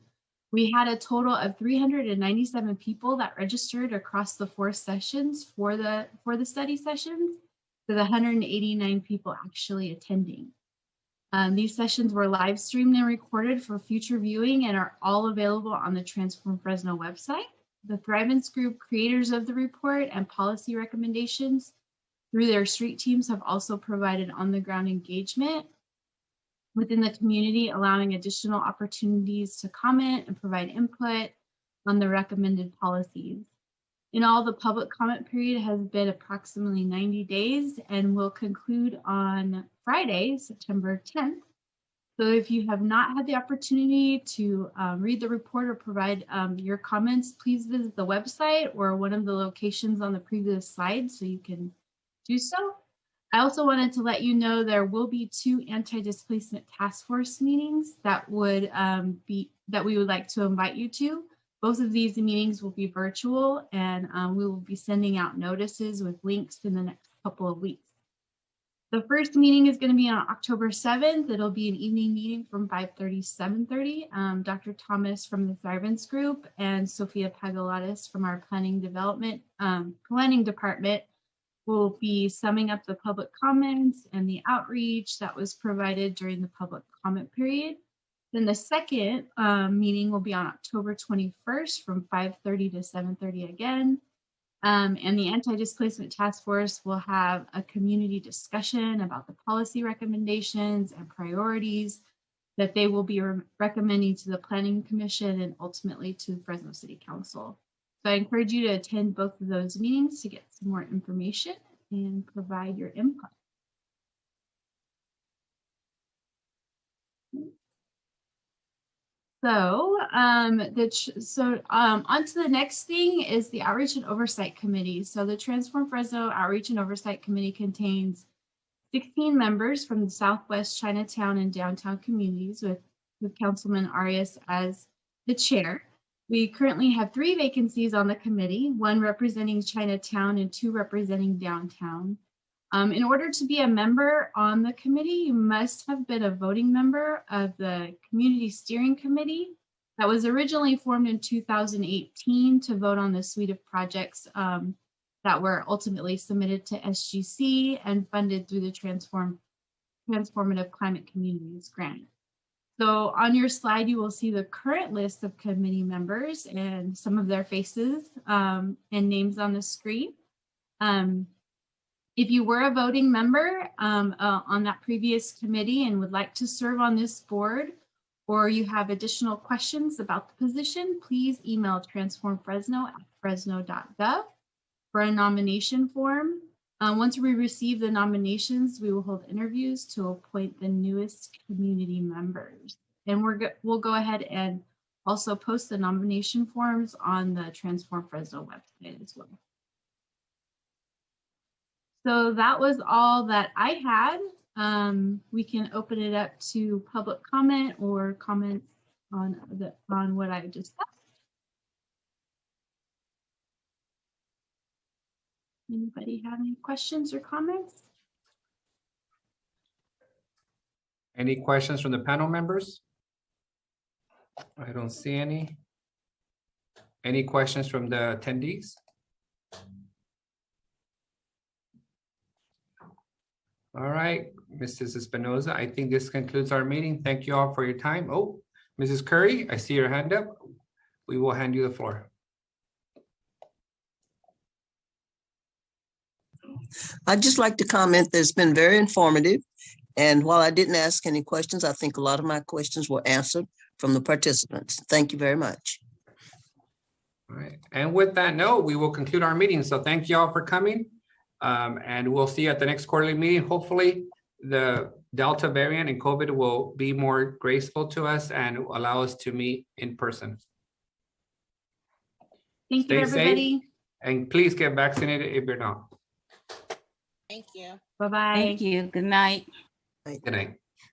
We had a total of 397 people that registered across the 4 sessions for the study sessions, with 189 people actually attending. These sessions were live streamed and recorded for future viewing and are all available on the Transform Fresno website. The Thrivance Group, creators of the report and policy recommendations, through their street teams, have also provided on-the-ground engagement within the community, allowing additional opportunities to comment and provide input on the recommended policies. In all, the public comment period has been approximately 90 days and will conclude on Friday, September 10th. So if you have not had the opportunity to read the report or provide your comments, please visit the website or one of the locations on the previous slide so you can do so. I also wanted to let you know there will be 2 anti-displacement task force meetings that we would like to invite you to. Both of these meetings will be virtual, and we will be sending out notices with links in the next couple of weeks. The first meeting is going to be on October 7th. It'll be an evening meeting from 5:30 to 7:30. Dr. Thomas from the Thrivance Group and Sophia Pagalatis from our planning department will be summing up the public comments and the outreach that was provided during the public comment period. Then the second meeting will be on October 21st from 5:30 to 7:30 again. And the Anti-Displacement Task Force will have a community discussion about the policy recommendations and priorities that they will be recommending to the Planning Commission and ultimately to Fresno City Council. So I encourage you to attend both of those meetings to get some more information and provide your input. So, on to the next thing is the Outreach and Oversight Committee. So the Transform Fresno Outreach and Oversight Committee contains 16 members from the Southwest, Chinatown, and downtown communities with Councilman Arias as the chair. We currently have 3 vacancies on the committee, 1 representing Chinatown and 2 representing downtown. In order to be a member on the committee, you must have been a voting member of the Community Steering Committee that was originally formed in 2018 to vote on the suite of projects that were ultimately submitted to SGC and funded through the Transform Transformative Climate Communities grant. So on your slide, you will see the current list of committee members and some of their faces and names on the screen. If you were a voting member on that previous committee and would like to serve on this board, or you have additional questions about the position, please email transformfresno@fresno.gov for a nomination form. Once we receive the nominations, we will hold interviews to appoint the newest community members. And we'll go ahead and also post the nomination forms on the Transform Fresno website as well. So that was all that I had. We can open it up to public comment or comments on what I discussed. Anybody have any questions or comments? Any questions from the panel members? I don't see any. Any questions from the attendees? All right, Mrs. Espinoza, I think this concludes our meeting. Thank you all for your time. Oh, Mrs. Curry, I see your hand up. We will hand you the floor. I'd just like to comment that it's been very informative. And while I didn't ask any questions, I think a lot of my questions were answered from the participants. Thank you very much. All right, and with that note, we will conclude our meeting. So thank you all for coming. And we'll see you at the next quarterly meeting. Hopefully the Delta variant and COVID will be more graceful to us and allow us to meet in person. Thank you, everybody. Safe, and please get vaccinated if you're not. Thank you. Bye-bye. Thank you. Good night. Good night.